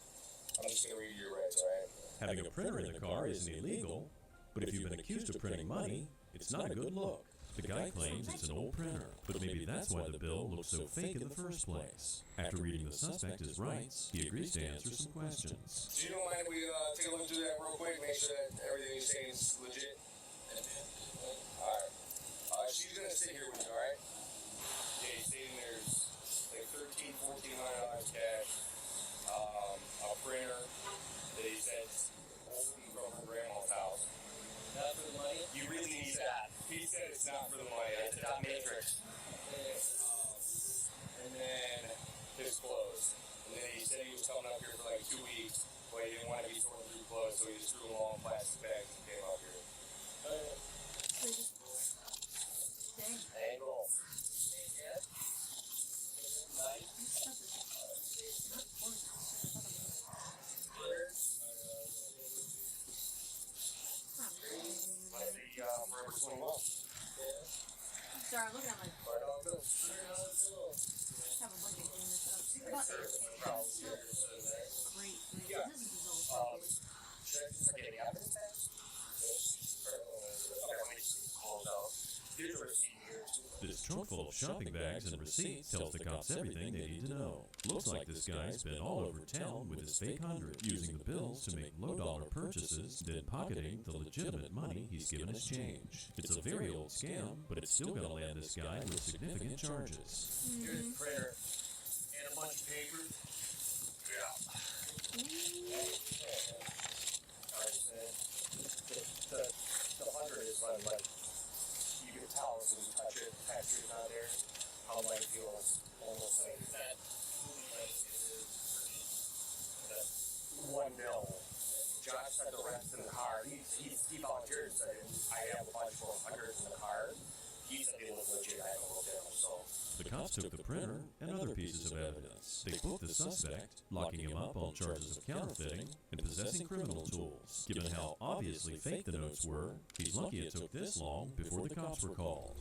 I'm just going to read your rights, alright? Having a printer in the car isn't illegal, but if you've been accused of printing money, it's not a good look. The guy claims it's an old printer, but maybe that's why the bill looks so fake in the first place. After reading the suspect his rights, he agrees to answer some questions. So you don't mind if we take a look through that real quick, make sure that everything you're saying is legit? Alright. She's going to sit here with you, alright? Yeah, he's saying there's like $1,400 cash, a printer that he said from her grandma's house. You really need that. He said it's not for the money. It's a dot matrix. And then his clothes. And then he said he was coming up here for like 2 weeks, but he didn't want to be sorting through clothes, so he just threw them all in plastic bags and came up here. Angle. Yeah. Nice. Forever 21. Sorry, I'm looking at my. I have a bunch of gamer stuff. But great. Yeah. This is dissolved properly. Okay, the evidence back? Okay, let me just close out. Here's a receipt here. This trunk full of shopping bags and receipts tells the cops everything they need to know. Looks like this guy's been all over town with his fake 100, using the bills to make low-dollar purchases, then pocketing the legitimate money he's given as change. It's a very old scam, but it's still going to land this guy with significant charges. Here's the printer and a bunch of paper. Yeah. The 100 is like you can tell as you touch it, the texture's not there. How light feels almost like that. One mil. Josh had the rest in the car. He volunteered and said I have a bunch more 100s in the car. He said they look legit. I don't look at them, so. The cops took the printer and other pieces of evidence. They booked the suspect, locking him up on charges of counterfeiting and possessing criminal tools. Given how obviously fake the notes were, he's lucky it took this long before the cops were called.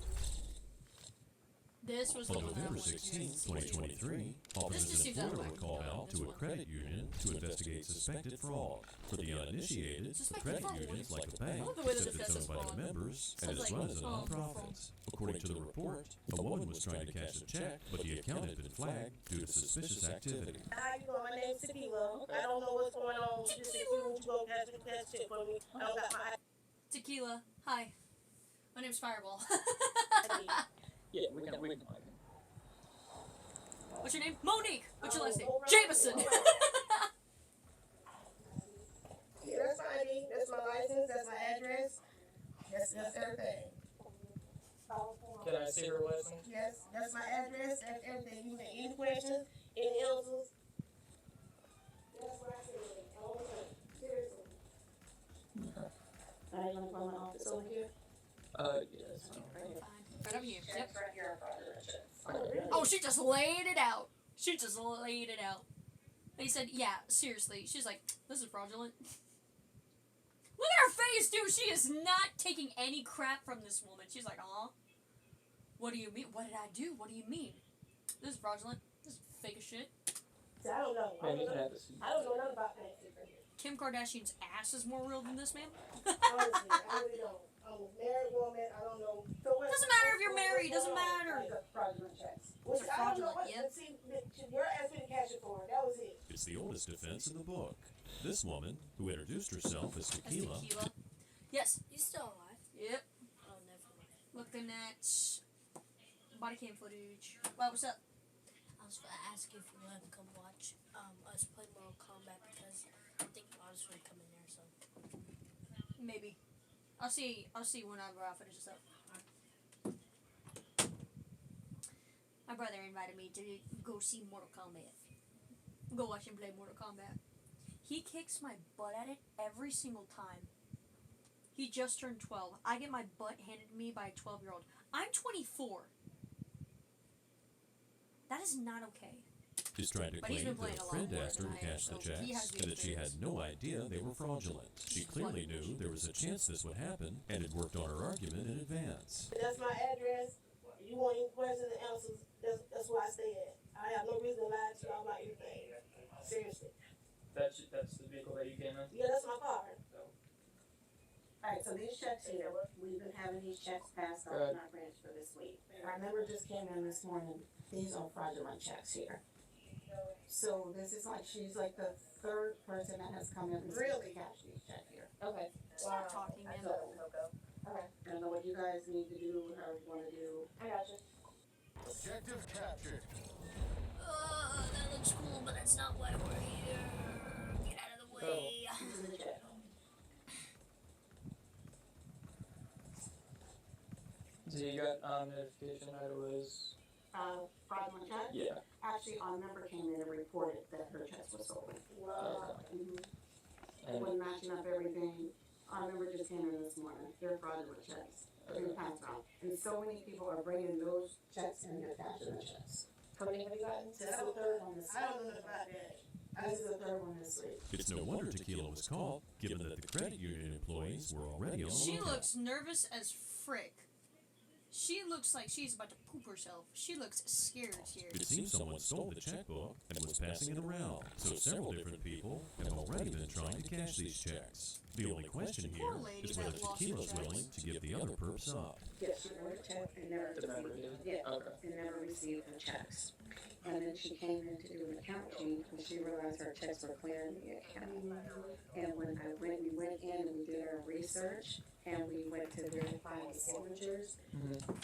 This was the On one November that was 16, 2023, officers in Florida were called out to a credit union to investigate suspected fraud. For the uninitiated, the credit union is like a bank, except it's owned by the members and is run as a nonprofit. According to the report, a woman was trying to cash a check, but the account had been flagged due to suspicious activity. Hi, you know, my name's Tequila. I don't know what's going on. Just if you go cash check for me. I don't got my Tequila. Hi. My name's Fireball. Yeah, we can. What's your name? Monique. What's your last name? Jameson. Yeah, that's my ID. That's my license. That's my address. That's everything. Can I see her license? Yes, that's my address. That's everything. You have any questions? Any answers? That's what I said. All the time. Seriously. Are you gonna call my office over here? Yes. Right over here. Yep. Right here in front of the Oh, she just laid it out. She just laid it out. They said, yeah, seriously. She's like, this is fraudulent. Look at her face, dude. She is not taking any crap from this woman. She's like, what do you mean? What did I do? What do you mean? This is fraudulent. This is fake as shit. I don't know. I don't know nothing about that. Kim Kardashian's ass is more real than this, man. Honestly, I really don't. I'm a married woman. I don't know. Doesn't matter if you're married. Doesn't matter. Fraudulent checks. Those are I don't know fraudulent, what. yep. See, you're asking to cash it for. That was it. It's the oldest defense in the book. This woman, who introduced herself as Tequila, Yes. You still alive? Yep. Oh, never mind. Looking at body cam footage. Well, what's up? I was gonna ask if you want to come watch us play Mortal Kombat because I think Bob's gonna come in there. So Maybe. I'll see when I finish this up. My brother invited me to go see Mortal Kombat. Go watch him play Mortal Kombat. He kicks my butt at it every single time. He just turned 12. I get my butt handed to me by a 12-year-old. I'm 24. That is not okay. is trying to claim that a friend asked her to cash the checks and that she had no idea they were fraudulent. She clearly knew there was a chance this would happen and had worked on her argument in advance. That's my address. You want any questions and answers, that's where I stay at. I have no reason to lie to you about anything. Seriously. That's the vehicle that you came in? Yeah, that's my car. Alright, so these checks here, we've been having these checks passed off in our branch for this week. Our member just came in this morning. These are fraudulent checks here. So this is like, she's like the third person that has come in and Really? cash these checks here. Okay. Stop talking, man. Okay. I don't know what you guys need to do, how you wanna do. I got you. Objective captured. that looks cool, but that's not why we're here. Get out of the way. So you got notification that it was. Fraudulent check? Yeah. Actually, our member came in and reported that her checks were stolen. Okay. It wasn't matching up everything. Our member just came in this morning. They're fraudulent checks. Being passed around. And so many people are bringing those checks and they're cashing the checks. How many have you gotten? This is the third one this week. I don't know about that. This is the third one this week. It's no wonder Tequila was called, given that the credit union employees were already on the She lookout. looks nervous as frick. She looks like she's about to poop herself. She looks scared. It seems someone stole the checkbook and was passing it around, so several different people have already been trying to cash these checks. The only question here is whether Tequila's willing to give the other perps up. Yes, she wrote a check and never and never received her checks. And then she came in to do an account change when she realized her checks were clearing the account. And when we went in and we did our research and we went to verify the signatures,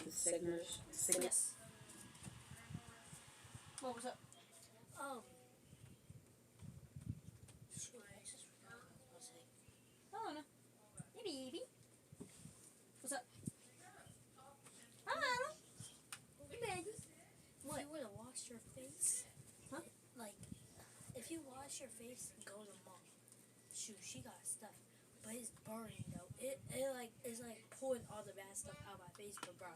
the signatures. Yes. What was up? Oh no. Hey baby. What's up? Hello. Hey baby. What? If you were to wash your face, huh? Like, if you wash your face and go to mom, shoot, she got stuff, but it's burning though. It's like pulling all the bad stuff out of my face, but bro,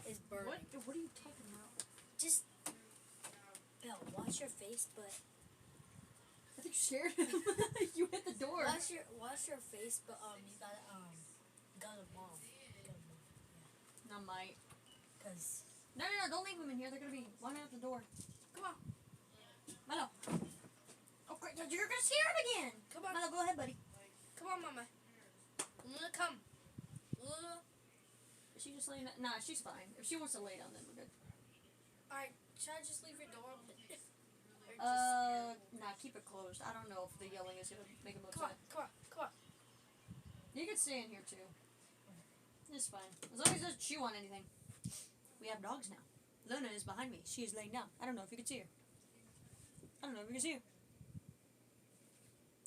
it's burning. What are you talking about? Just, Belle, wash your face, but. I think you scared him. You hit the door. Wash your face, but you gotta mom. Yeah. No, might. Cause. No, don't leave them in here. They're gonna be running out the door. Come on. Milo. Oh, great. You're gonna scare him again. Come on. Milo, go ahead, buddy. Come on, mama. Luna, come. Luna. Is she just laying down? Nah, she's fine. If she wants to lay down, then we're good. Alright, should I just leave your door open? Nah, keep it closed. I don't know if the yelling is gonna make him Come upset. on. You can stay in here too. It's fine. As long as it doesn't chew on anything. We have dogs now. Luna is behind me. She is laying down. I don't know if you can see her. I don't know if you can see her.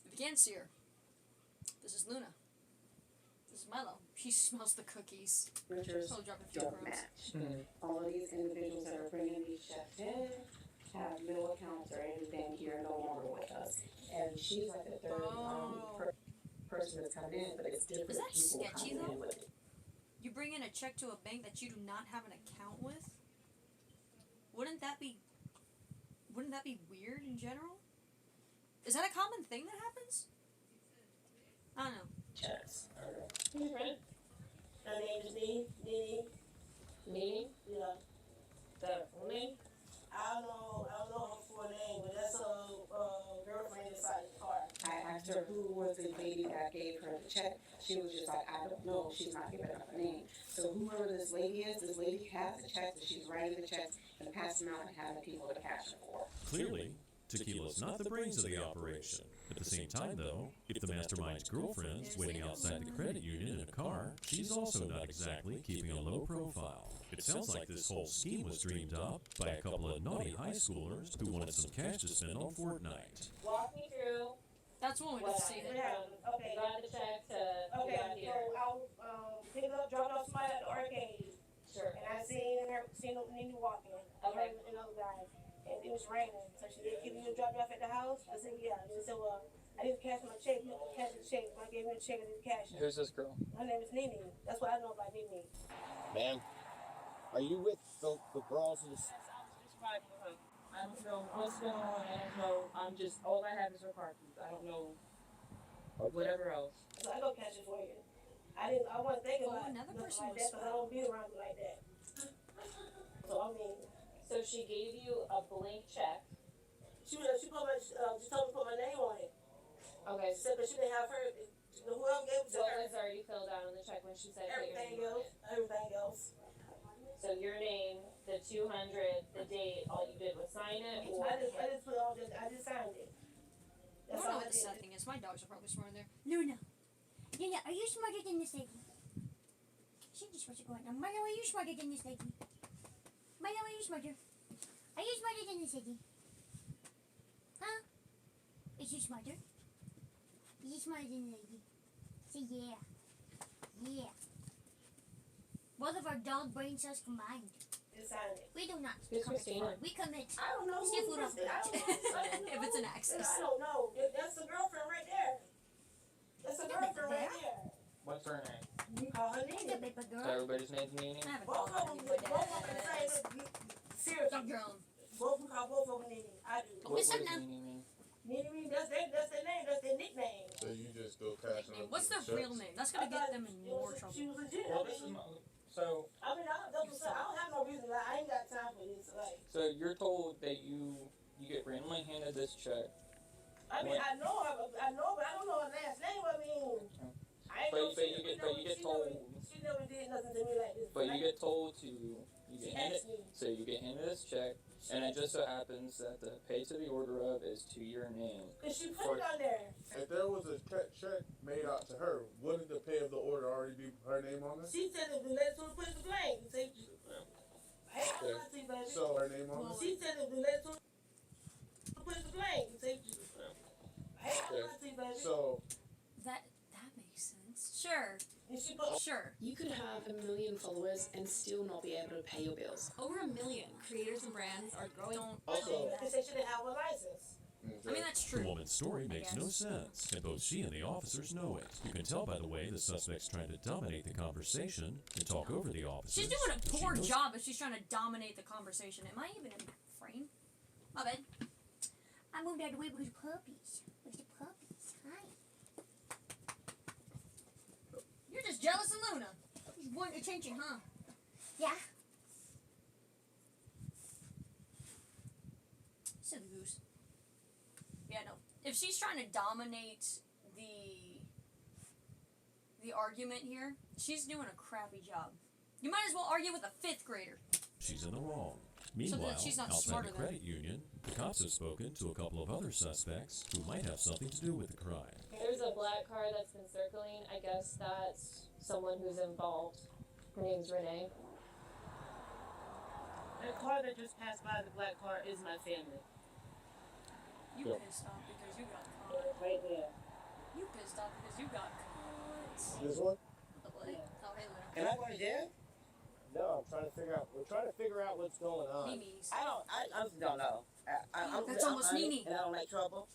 If you can't see her, this is Luna. This is Milo. She smells the cookies. Printers I'll drop a few don't crumbs. match. All of these individuals that are bringing these checks in have no accounts or anything here, no longer with us. And she's like the third person that's coming in, but it's different Is that people sketchy coming though? in with it. You bring in a check to a bank that you do not have an account with? Wouldn't that be weird in general? Is that a common thing that happens? I don't know. Checks. Right. Her name is Nene. Nene? Yeah. That full name? I don't know her full name, but that's her girlfriend inside the car. I asked her who was the lady that gave her the check. She was just like, I don't know. She's not giving up a name. So whoever this lady is, this lady has the checks and she's writing the checks and passing them out and having people to cash them for. Clearly, Tequila's not the brains of the operation. At the same time, though, if the mastermind's girlfriend's waiting outside the credit union in a car, she's also not exactly keeping a low profile. It sounds like this whole scheme was dreamed up by a couple of naughty high schoolers who wanted some cash to spend on Fortnite. Walk me through. That's one way to see it. Okay. Got the check to Okay, so I was picking up, dropping off somebody at the arcade. Sure. And I seen Nene walking. Okay. And other guys. And it was raining. So she said, "Can you drop me off at the house?" I said, "Yeah." She said, "Well, I didn't cash my check. You cash the check. If I gave you a check, I didn't cash it." Who's this girl? Her name is Nene. That's what I know about Nene. Ma'am, are you with the girls in this? I don't know what's going on. I don't know. I'm just, all I have is her car keys. I don't know whatever else. So I go cash it for you. I wasn't thinking about another nothing person like was that, because I don't be around you like that. So I mean, So she gave you a blank check. she told me to put my name on it. Okay. She said, but she didn't have her. Whoever gave it to her. What was already filled out on the check when she said Everything else. Everything else. So your name, the 200, the date, all you did was sign it? Or I just put all this. I just signed it. I That's don't know all what I the did. sad thing is. My dogs are probably sworn there. Luna, are you smarter than this lady? She just wants to go out now. Milo, are you smarter than this lady? Milo, are you smarter? Are you smarter than this lady? Huh? Is you smarter? Is you smarter than the lady? Say yeah. Yeah. Both of our dog brain cells combined. Decided. We do not Who's commit Christina? fraud. We commit. I don't know Steal who food off the I bench. don't know. If it's an access. I don't know. That's the girlfriend right there. That's the girlfriend right there. What's her name? You call her It's a Nene. baby So girl. everybody's name's Nene? I haven't Both called of them, her both of them the same. Seriously. Don't drown. Both of them call both of them Nene. I do. What Listen does now. Nene mean? Nene, that's their name. That's their nickname. So you just go cash Nickname. What's their real name? That's gonna get them in more trouble. She was legit. Well, this is my, so I mean, I don't have no reason. Like, I ain't got time for this. Like, so you're told that you get randomly handed this check. I mean, I know, but I don't know her last name. I mean, I ain't know But you get told. She never did nothing to me like this. But you get told to you She get handed. asked me. So you get handed this check, and it just so happens that the pay to the order of is to your name. Cause she put it on there. If there was a check made out to her, wouldn't the pay of the order already be her name on it? She said if the letter to put the blame. Say, hey, I'm not see, baby. So her name on it? She said if the letter to put the blame. Say, hey, I'm not see, baby. So That makes sense. Sure. And she put. Sure. You could have 1 million followers and still not be able to pay your bills. Over 1 million creators and brands are growing. also, Because they should have a license. I mean, that's The true. woman's story makes no sense, and both she and the officers know it. You can tell by the way the suspect's trying to dominate the conversation and talk over the officers. She's doing a She poor knows- job if she's trying to dominate the conversation. Am I even in frame? My bad. I moved out of the way because of puppies. With the puppies. Hi. You're just jealous of Luna. You want attention, huh? Yeah. Silly goose. Yeah, no. If she's trying to dominate the argument here, she's doing a crappy job. You might as well argue with a 5th grader. She's in the wrong. Meanwhile, she's not outside smarter the than- credit union, the cops have spoken to a couple of other suspects who might have something to do with the crime. There's a black car that's been circling. I guess that's someone who's involved. Her name's Renee. The car that just passed by, the black car, is my family. You pissed off because you got caught. Right there. You pissed off because you got caught. this one? Oh, what? Oh, hey, Luna. Am I going to jail? No, I'm trying to figure out. We're trying to figure out what's going on. Mimi's. I honestly don't know. I'm That's almost honest, Nene. and I don't like trouble.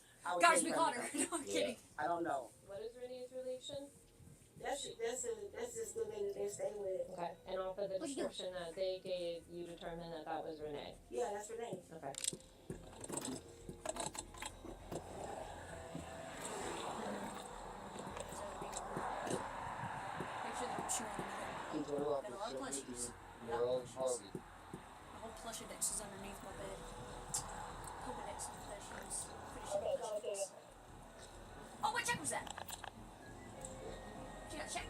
Guys, we caught her. No, I'm kidding. I don't know. What is Renee's relation? That's just the lady they stay with. Okay. And off of the What you do? description that they gave, you determined that that was Renee. Yeah, that's her name. Okay. Make sure they're chewing on Keep it. it up. Got a lot of plushies. Your own Harvey. A whole plushie dex is underneath my bed. Pokedex and plushies. Pretty sure plushies. Oh, what check was that? She got a check.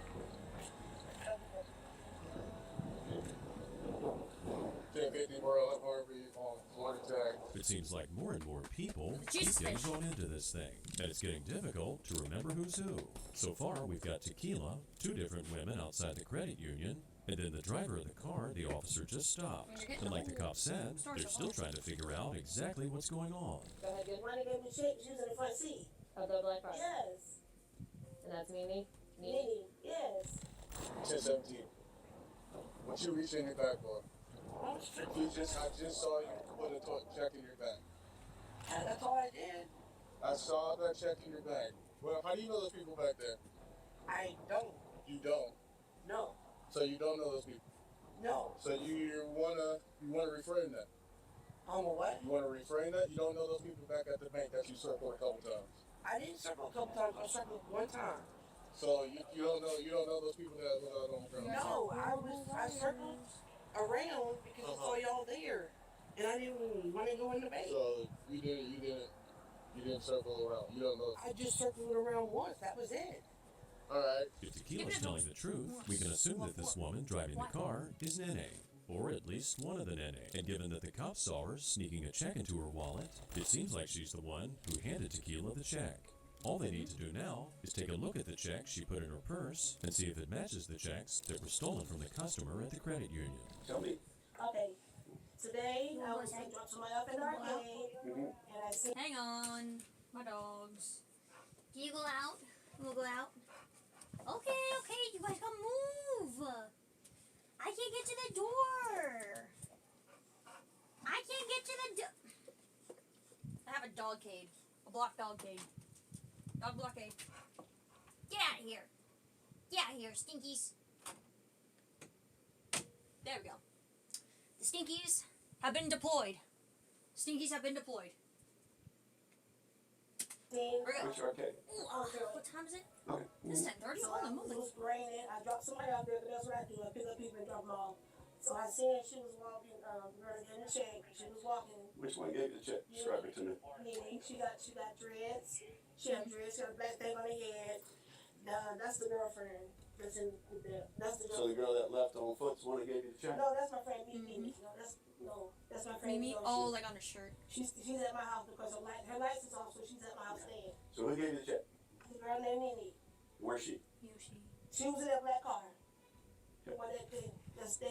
1050 World Harvey on Florida Tag. It seems like more and more people keep Jesus getting fish. drawn into this thing, and it's getting difficult to remember who's who. So far, we've got Tequila, 2 different women outside the credit union, and then the driver of the car the officer just stopped. And like the cop said, they're still trying to figure out exactly what's going on. Go ahead, good. Money gave me a check. She was in the front seat. Of the black car. Yes. And that's Nene? Nene. Yes. 1017. What you reaching in your back for? I just saw you put a check in your bag. That's all I did. I saw that check in your bag. Well, how do you know those people back there? I don't. You don't. No. So you don't know those people. No. So you wanna refrain that. What? You wanna refrain that? You don't know those people back at the bank that you circled a couple times. I didn't circle a couple times. I circled one time. So you don't know those people that was out on the ground. No, I circled around because I saw y'all there, and I didn't want to go in the bank. So you didn't circle around. You don't know. I just circled around once. That was it. All right. If Tequila's telling the truth, we can assume that this woman driving the car is Nene, or at least one of the Nene. And given that the cops saw her sneaking a check into her wallet, it seems like she's the one who handed Tequila the check. All they need to do now is take a look at the check she put in her purse and see if it matches the checks that were stolen from the customer at the credit union. Tell me. Okay. Today I was going to drop somebody off in the arcade, and I see. Hang on. My dogs. Do you go out? We'll go out. Okay, you guys gotta move. I can't get to the door. I can't get to the door. I have a dog cage. A block dog cage. Dog blockade. Get out of here. Get out of here, stinkies. There we go. The stinkies have been deployed. Stinkies have been deployed. Which arcade? What time is it? Okay. It's 10:30. So Hold on, it moving. was raining. I dropped somebody out there, but that's what I do. I pick up people and drop them off. So I seen she was walking, girl getting a check. She was walking. Which one gave you the check? Describe it to me. Meaning she got dreads. She had dreads. She had a black thing on her head. That's the girlfriend. That's in the. That's the girl. So the girl that left on foot's the one that gave you the check? No, that's my friend Mimi. That's my friend. Mimi. Oh, like on her shirt. She's at my house because her lights is off, so she's at my house staying. So who gave you the check? The girl named Mimi. Where's she? She was in that black car. The one that thing.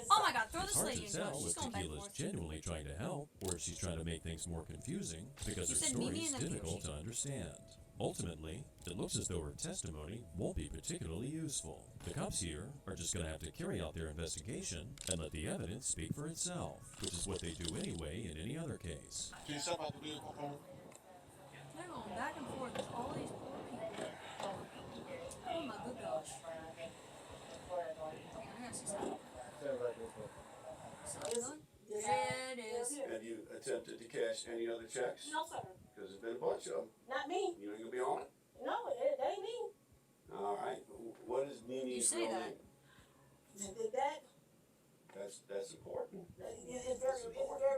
Oh my God! Throw It's this hard lady to in tell jail. She's if going back and Tequila's forth. genuinely trying to help or if she's trying to make things more confusing because You her said story Mimi is and then difficult to understand. Ultimately, it looks as though her testimony won't be particularly useful. The cops here are just going to have to carry out their investigation and let the evidence speak for itself, which is what they do anyway in any other case. Can you step out the vehicle for me? They're going back and forth with all these poor people. Oh my good gosh. Hang on, I gotta see something. There it is. Have you attempted to cash any other checks? No, sir. Because there's been a bunch of them. Not me. You ain't gonna be on it? No, it ain't me. All right. What is Mimi's real name? That's important. It's very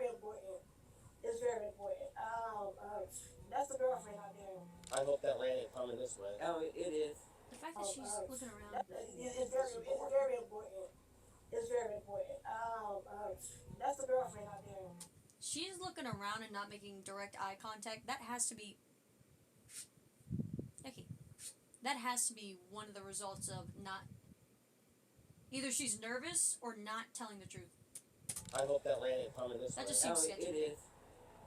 important. It's very important. That's the girlfriend out there. I hope that rain ain't coming this way. Oh, it is. The fact that she's looking around. It's very important. It's very important. That's the girlfriend out there. She's looking around and not making direct eye contact. That has to be. Okay. That has to be one of the results of not. Either she's nervous or not telling the truth. I hope that rain ain't coming this way. That just seems sketchy. It is.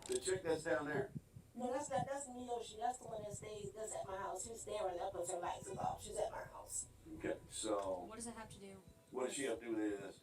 The chick that's down there. No, that's Miyoshi. That's the one that's at my house. She's staring up because her lights is off. She's at my house. Okay, so What does that have to do? what does she have to do with any of this?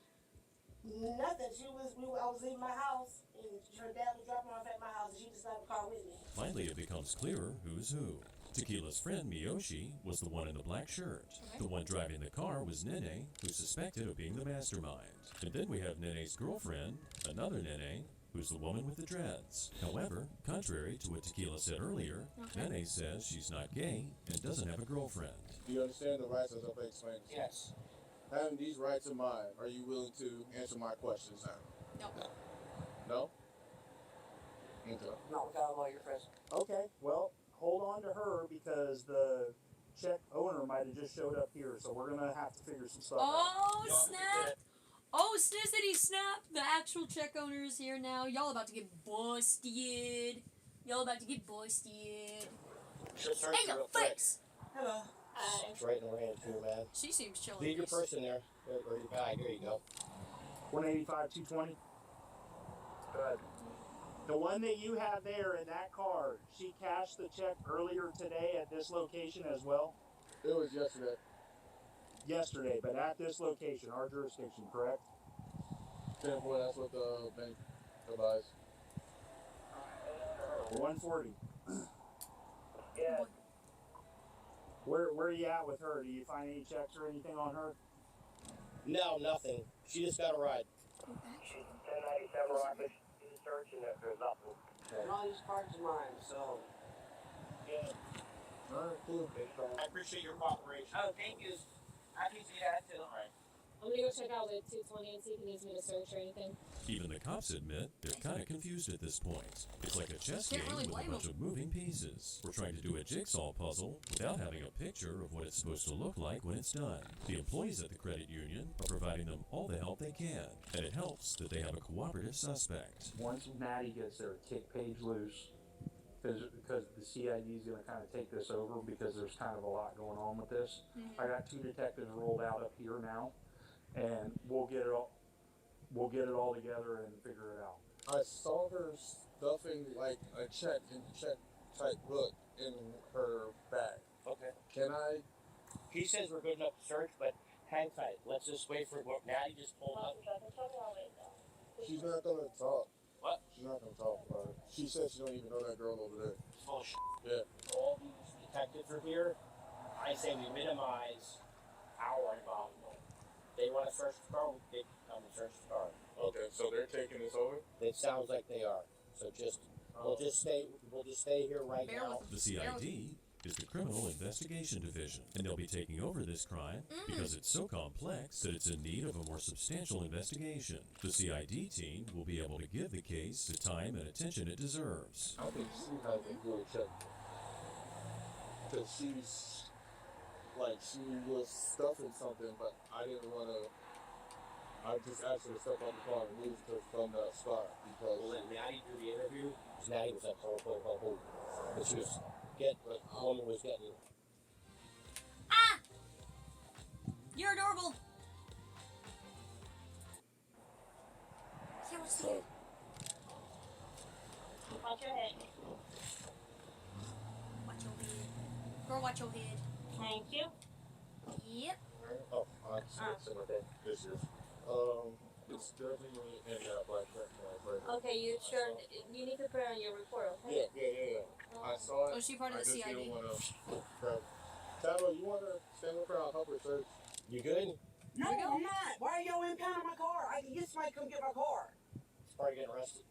Nothing. I was leaving my house, and her dad was dropping off at my house, and she just got in the car with me. Finally, it becomes clearer who's who. Tequila's friend Miyoshi was the one in the black shirt. The one driving the car was Nene, who's suspected of being the mastermind. And then we have Nene's girlfriend, another Nene, who's the woman with the dreads. However, contrary to what Tequila said earlier, Nene says she's not gay and doesn't have a girlfriend. Do you understand the rights as I explained? Yes. Having these rights in mind, are you willing to answer my questions now? No. No? Okay. No, we got a lawyer present. Okay, well, hold on to her because the check owner might have just showed up here, so we're gonna have to figure some stuff out. Oh snap! Oh snizzity snap! The actual check owner is here now. Y'all about to get busted. Y'all about to get busted. Should search Hey, you your real quick. face! Hello. It's right in the rain too, man. She seems chill. Leave your purse in there. Or your bag. There you go. 185, 220. Good. The one that you have there in that car, she cashed the check earlier today at this location as well? It was yesterday. Yesterday, but at this location, our jurisdiction, correct? 10-4, that's what the bank advised. 140. Yeah. Where are you at with her? Do you find any checks or anything on her? No, nothing. She just got a ride. She's 1097 Rockledge. She's searching if there's nothing. And all these cards are mine, so. Yeah. Alright, cool. I appreciate your cooperation. Oh, thank you. I can see that too. Alright. I'm gonna go check out with 220 and see if he needs me to search or anything. Even the cops admit they're kind of confused at this point. It's like a chess Can't game really with a blame bunch of moving pieces. We're trying to do a jigsaw puzzle without having a picture of what it's supposed to look like when it's done. The employees at the credit union are providing them all the help they can, and it helps that they have a cooperative suspect. Once Maddie gets their kick page loose, because the CID is going to kind of take this over because there's kind of a lot going on with this. I got 2 detectives rolled out up here now, and we'll get it all together and figure it out. I saw her stuffing like a check in the check type book in her bag. Okay. Can I? He says we're good enough to search, but hang tight. Let's just wait for what Natty just pulled up. gonna talk. What? She's not gonna talk about it. She said she don't even know that girl over there. Full Yeah. all these detectives are here. I say we minimize our involvement. They want to search the car, they can come and search the car. Okay, so they're taking this over? It sounds like they are. So we'll just stay here right now. The CID is the Criminal Investigation Division, and they'll be taking over this crime because it's so complex that it's in need of a more substantial investigation. The CID team will be able to give the case the time and attention it deserves. I think she has a good check. Because she was stuffing something, but I didn't want to. I just asked her to step on the car and move her from that spot because. When Natty did the interview, Natty was like, oh. But she was the woman was getting. Ah! You're adorable. Yeah, what's the Watch your head. Watch your head. Girl, watch your head. Thank you. Yep. Oh, I see what that this is. It's definitely in that black track right there. Okay, you need to put it on your report, okay? Yeah. I saw it. Oh, she part of the CID? Didn't want to. Tabo, you want to stand up for our help her search? You good? No, I'm not. Why are y'all impounding my car? I can get somebody to come get my car. It's probably getting arrested.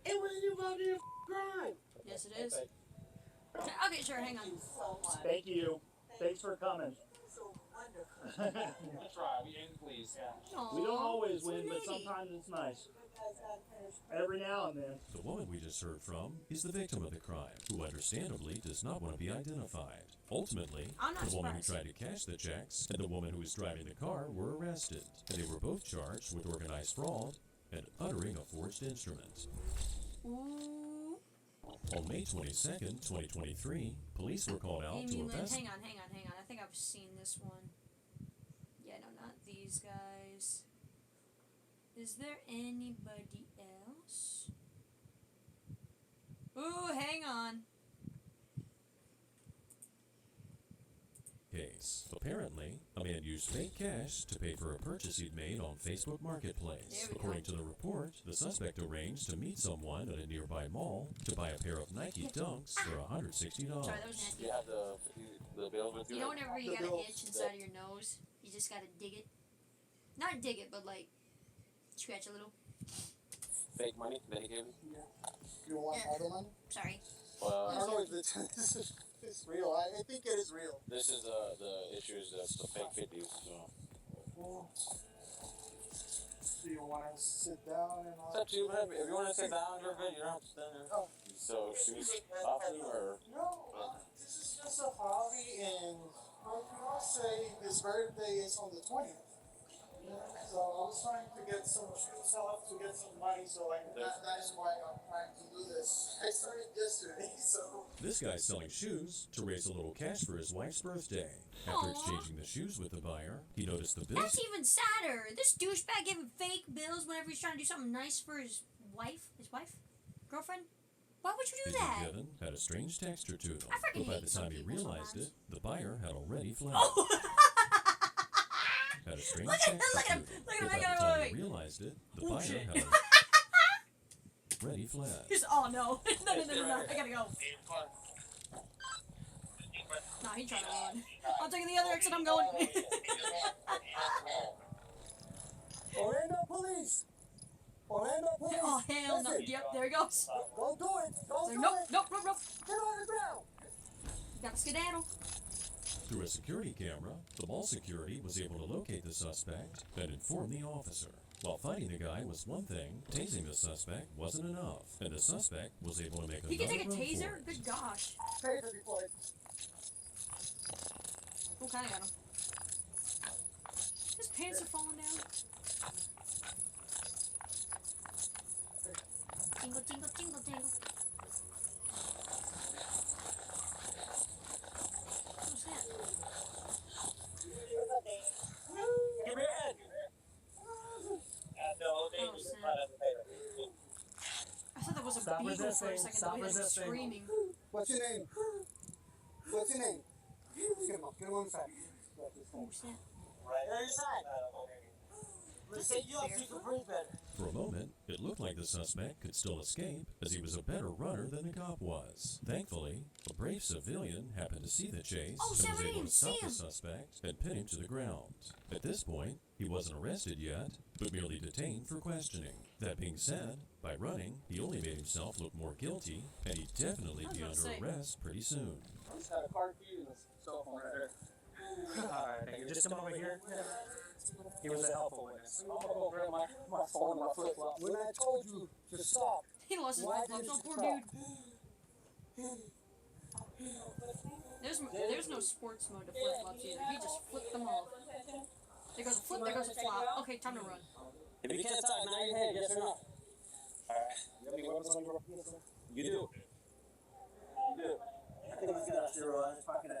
It wasn't involved in a crime. Yes, it is. Okay, sure, hang on. Thank you. Thanks for coming. That's right. We didn't please. Yeah. We don't always win, but sometimes it's nice. Every now and then. The woman we just heard from is the victim of the crime, who understandably does not want to be identified. Ultimately, the woman who tried to cash the checks and the woman who was driving the car were arrested, and they were both charged with organized fraud and uttering a forged instrument. Ooh. On May 22nd, 2023, police were called out to investigate. Hang on. I think I've seen this one. Yeah, no, not these guys. Is there anybody else? Ooh, hang on. Case. Apparently, a man used fake cash to pay for a purchase he'd made on Facebook Marketplace. According to the report, the suspect arranged to meet someone at a nearby mall to buy a pair of Nike Dunks for $160. Sorry, that was nasty. You have the bills with you? You know whenever you got an itch inside of your nose, you just gotta dig it? Not dig it, but like, scratch a little. Fake money that he gave you? You want other money? Sorry. I don't know if it's real. I think it is real. This is the issues that's the fake 50s. So. Do you want to sit down and It's up to you, man. If you want to sit down, you're good. You don't have to stand there. Oh. So, shoes off you or? No, this is just a hobby, and like you all say, his birthday is on the 20th. So I was trying to get some shoes off to get some money, so that is why I'm trying to do this. I started yesterday, so. This guy's selling shoes to raise a little cash for his wife's birthday. After exchanging the shoes with the buyer, he noticed the bills. That's even sadder. This douchebag giving fake bills whenever he's trying to do something nice for his wife? Girlfriend? Why would you do that? Given had a strange texture to them, I freaking but by hate the some time he people realized sometimes. it, the buyer had already fled. Oh. Had a strange Look at him, texture look at him, to them, look at him, but by look at the time him, he realized it, the Oh, buyer shit. had already fled. Oh no. No. I gotta go. Nah, he trying to run. I'm taking the other exit, I'm going. Orlando Police! Orlando Police! Oh, hell no. Listen. Yep, there he goes. Don't do it! Don't do Nope. it! Nope. Get on the ground! Gotta skedaddle. Through a security camera, the mall security was able to locate the suspect and inform the officer. While fighting the guy was one thing, tasing the suspect wasn't enough, and the suspect was able to make He can another take a run for taser? it. Good gosh. Taser deployed. Oh, kinda got him. His pants are falling down. Jingle, jingle, jingle, jingle. What's that? Give me your head. I thought that was a Stop beagle for a resisting. second. Stop The way he was resisting. screaming. What's your name? What's your name? Get him up. Get him on the side. Who's that? Right on your side. Just say you up so you can breathe better. For a moment, it looked like the suspect could still escape, as he was a better runner than the cop was. Thankfully, a brave civilian happened to see the chase and was able to stop the suspect and pin him to the ground. At this point, he wasn't arrested yet, but merely detained for questioning. That being said, by running, he only made himself look more guilty, and he'd definitely be under arrest pretty soon. I just got a card for you and this cell phone right there. Alright, thank you. Just come over here. He was a helpful witness. I'm gonna go grab my phone and my flip flops. When I told you to stop, He lost his why flip did flops. you Oh, poor stop? dude. There's no sports mode to flip flops either. He just flipped them off. There goes a flip, there goes a flop. Okay, time to run. If you can't talk, nod your head, yes or no. Alright. You have any weapons on your vehicle? You do. You do. I think he's got a zero on his pocket.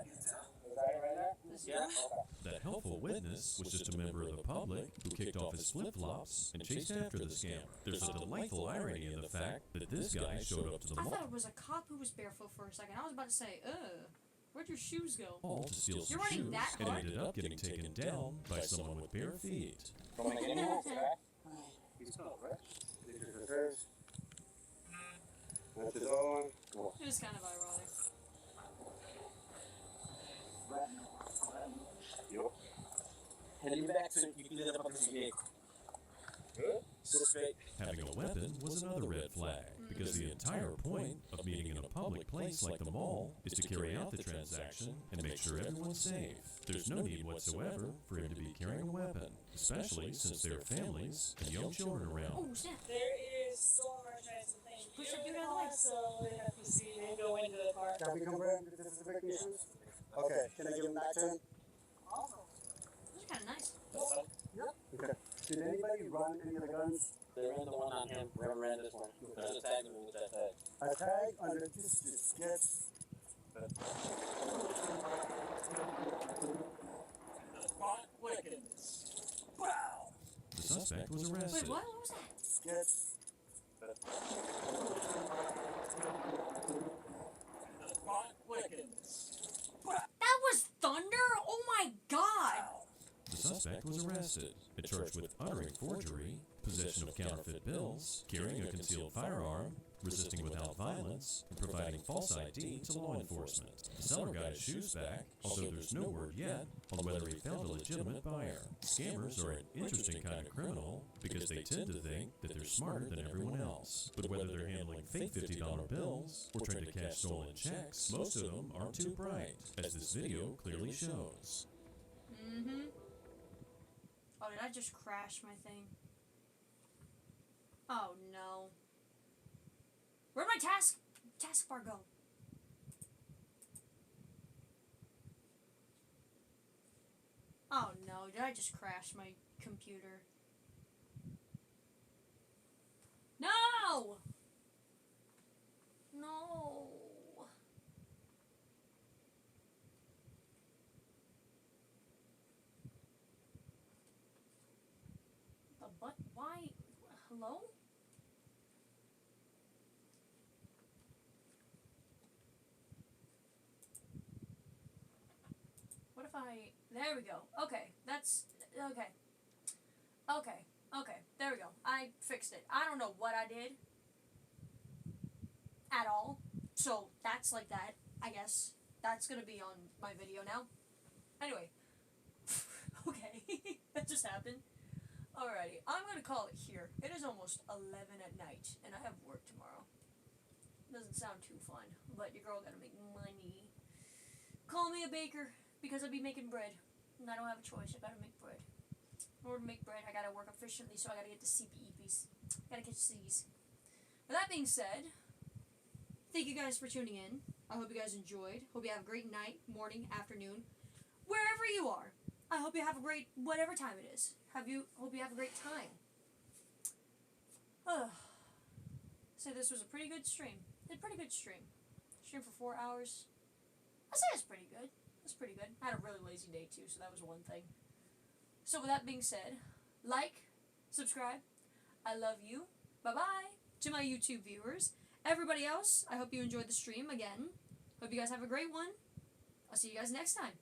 Is that it right there? Yeah. Okay. That helpful witness was just a member of the public who kicked off his flip-flops and chased after the scammer. There's a delightful irony in the fact that this guy showed up to the I mall thought it was a cop who was barefoot for a second. I was about to say, where'd your shoes go? all to steal some You're running shoes that and hard? ended up getting taken down by someone with bare feet. Don't make any moves, okay? He's cold, right? These are hers. That's his own. Cool. It was kind of ironic. Yup. Heading back so you can get up on this vehicle. Good? Sit straight. Having a weapon was another red flag, because the entire point of meeting in a public place like the mall is to carry out the transaction and make sure everyone's safe. There's no need whatsoever for him to be carrying a weapon, especially since there are families and young children around. Oh, snap. There is so much nice things. Push that dude out of the way. So they have to see and go into the car. Can we come around to the victim issues? Okay. Can I give him back to him? Awesome. This is kind of nice. Yep. Okay. Did anybody run any of the guns? They ran the one on him. We haven't ran this one. There's a tag with that tag. A tag under just gets. Spot Wickens. Wow. The suspect was arrested. Wait, what? What was that? Gets. Spot Wickens. That was thunder? Oh my god! The suspect was arrested and charged with uttering forgery, possession of counterfeit bills, carrying a concealed firearm, resisting without violence, and providing false ID to law enforcement. The seller got his shoes back, although there's no word yet on whether he found a legitimate buyer. Scammers are an interesting kind of criminal because they tend to think that they're smarter than everyone else. But whether they're handling fake $50 bills or trying to cash stolen checks, most of them aren't too bright, as this video clearly shows. Mm-hmm. Oh, did I just crash my thing? Oh no. Where'd my taskbar go? Oh no, did I just crash my computer? No! No! The butt? Why? Hello? What if I... There we go. Okay, that's... Okay. Okay, there we go. I fixed it. I don't know what I did. At all. So, that's like that, I guess. That's gonna be on my video now. Anyway. Okay. That just happened. Alrighty. I'm gonna call it here. It is almost 11 at night, and I have work tomorrow. Doesn't sound too fun, but your girl gotta make money. Call me a baker, because I'll be making bread. And I don't have a choice. I gotta make bread. In order to make bread, I gotta work efficiently, so I gotta get the CPE piece. Gotta catch C's. With that being said, thank you guys for tuning in. I hope you guys enjoyed. Hope you have a great night, morning, afternoon, wherever you are. I hope you have a great, whatever time it is. Hope you have a great time. So this was a pretty good stream. Did a pretty good stream. Stream for 4 hours. I say it's pretty good. It's pretty good. I had a really lazy day too, so that was one thing. So with that being said, like, subscribe. I love you. Bye-bye to my YouTube viewers. Everybody else, I hope you enjoyed the stream again. Hope you guys have a great one. I'll see you guys next time.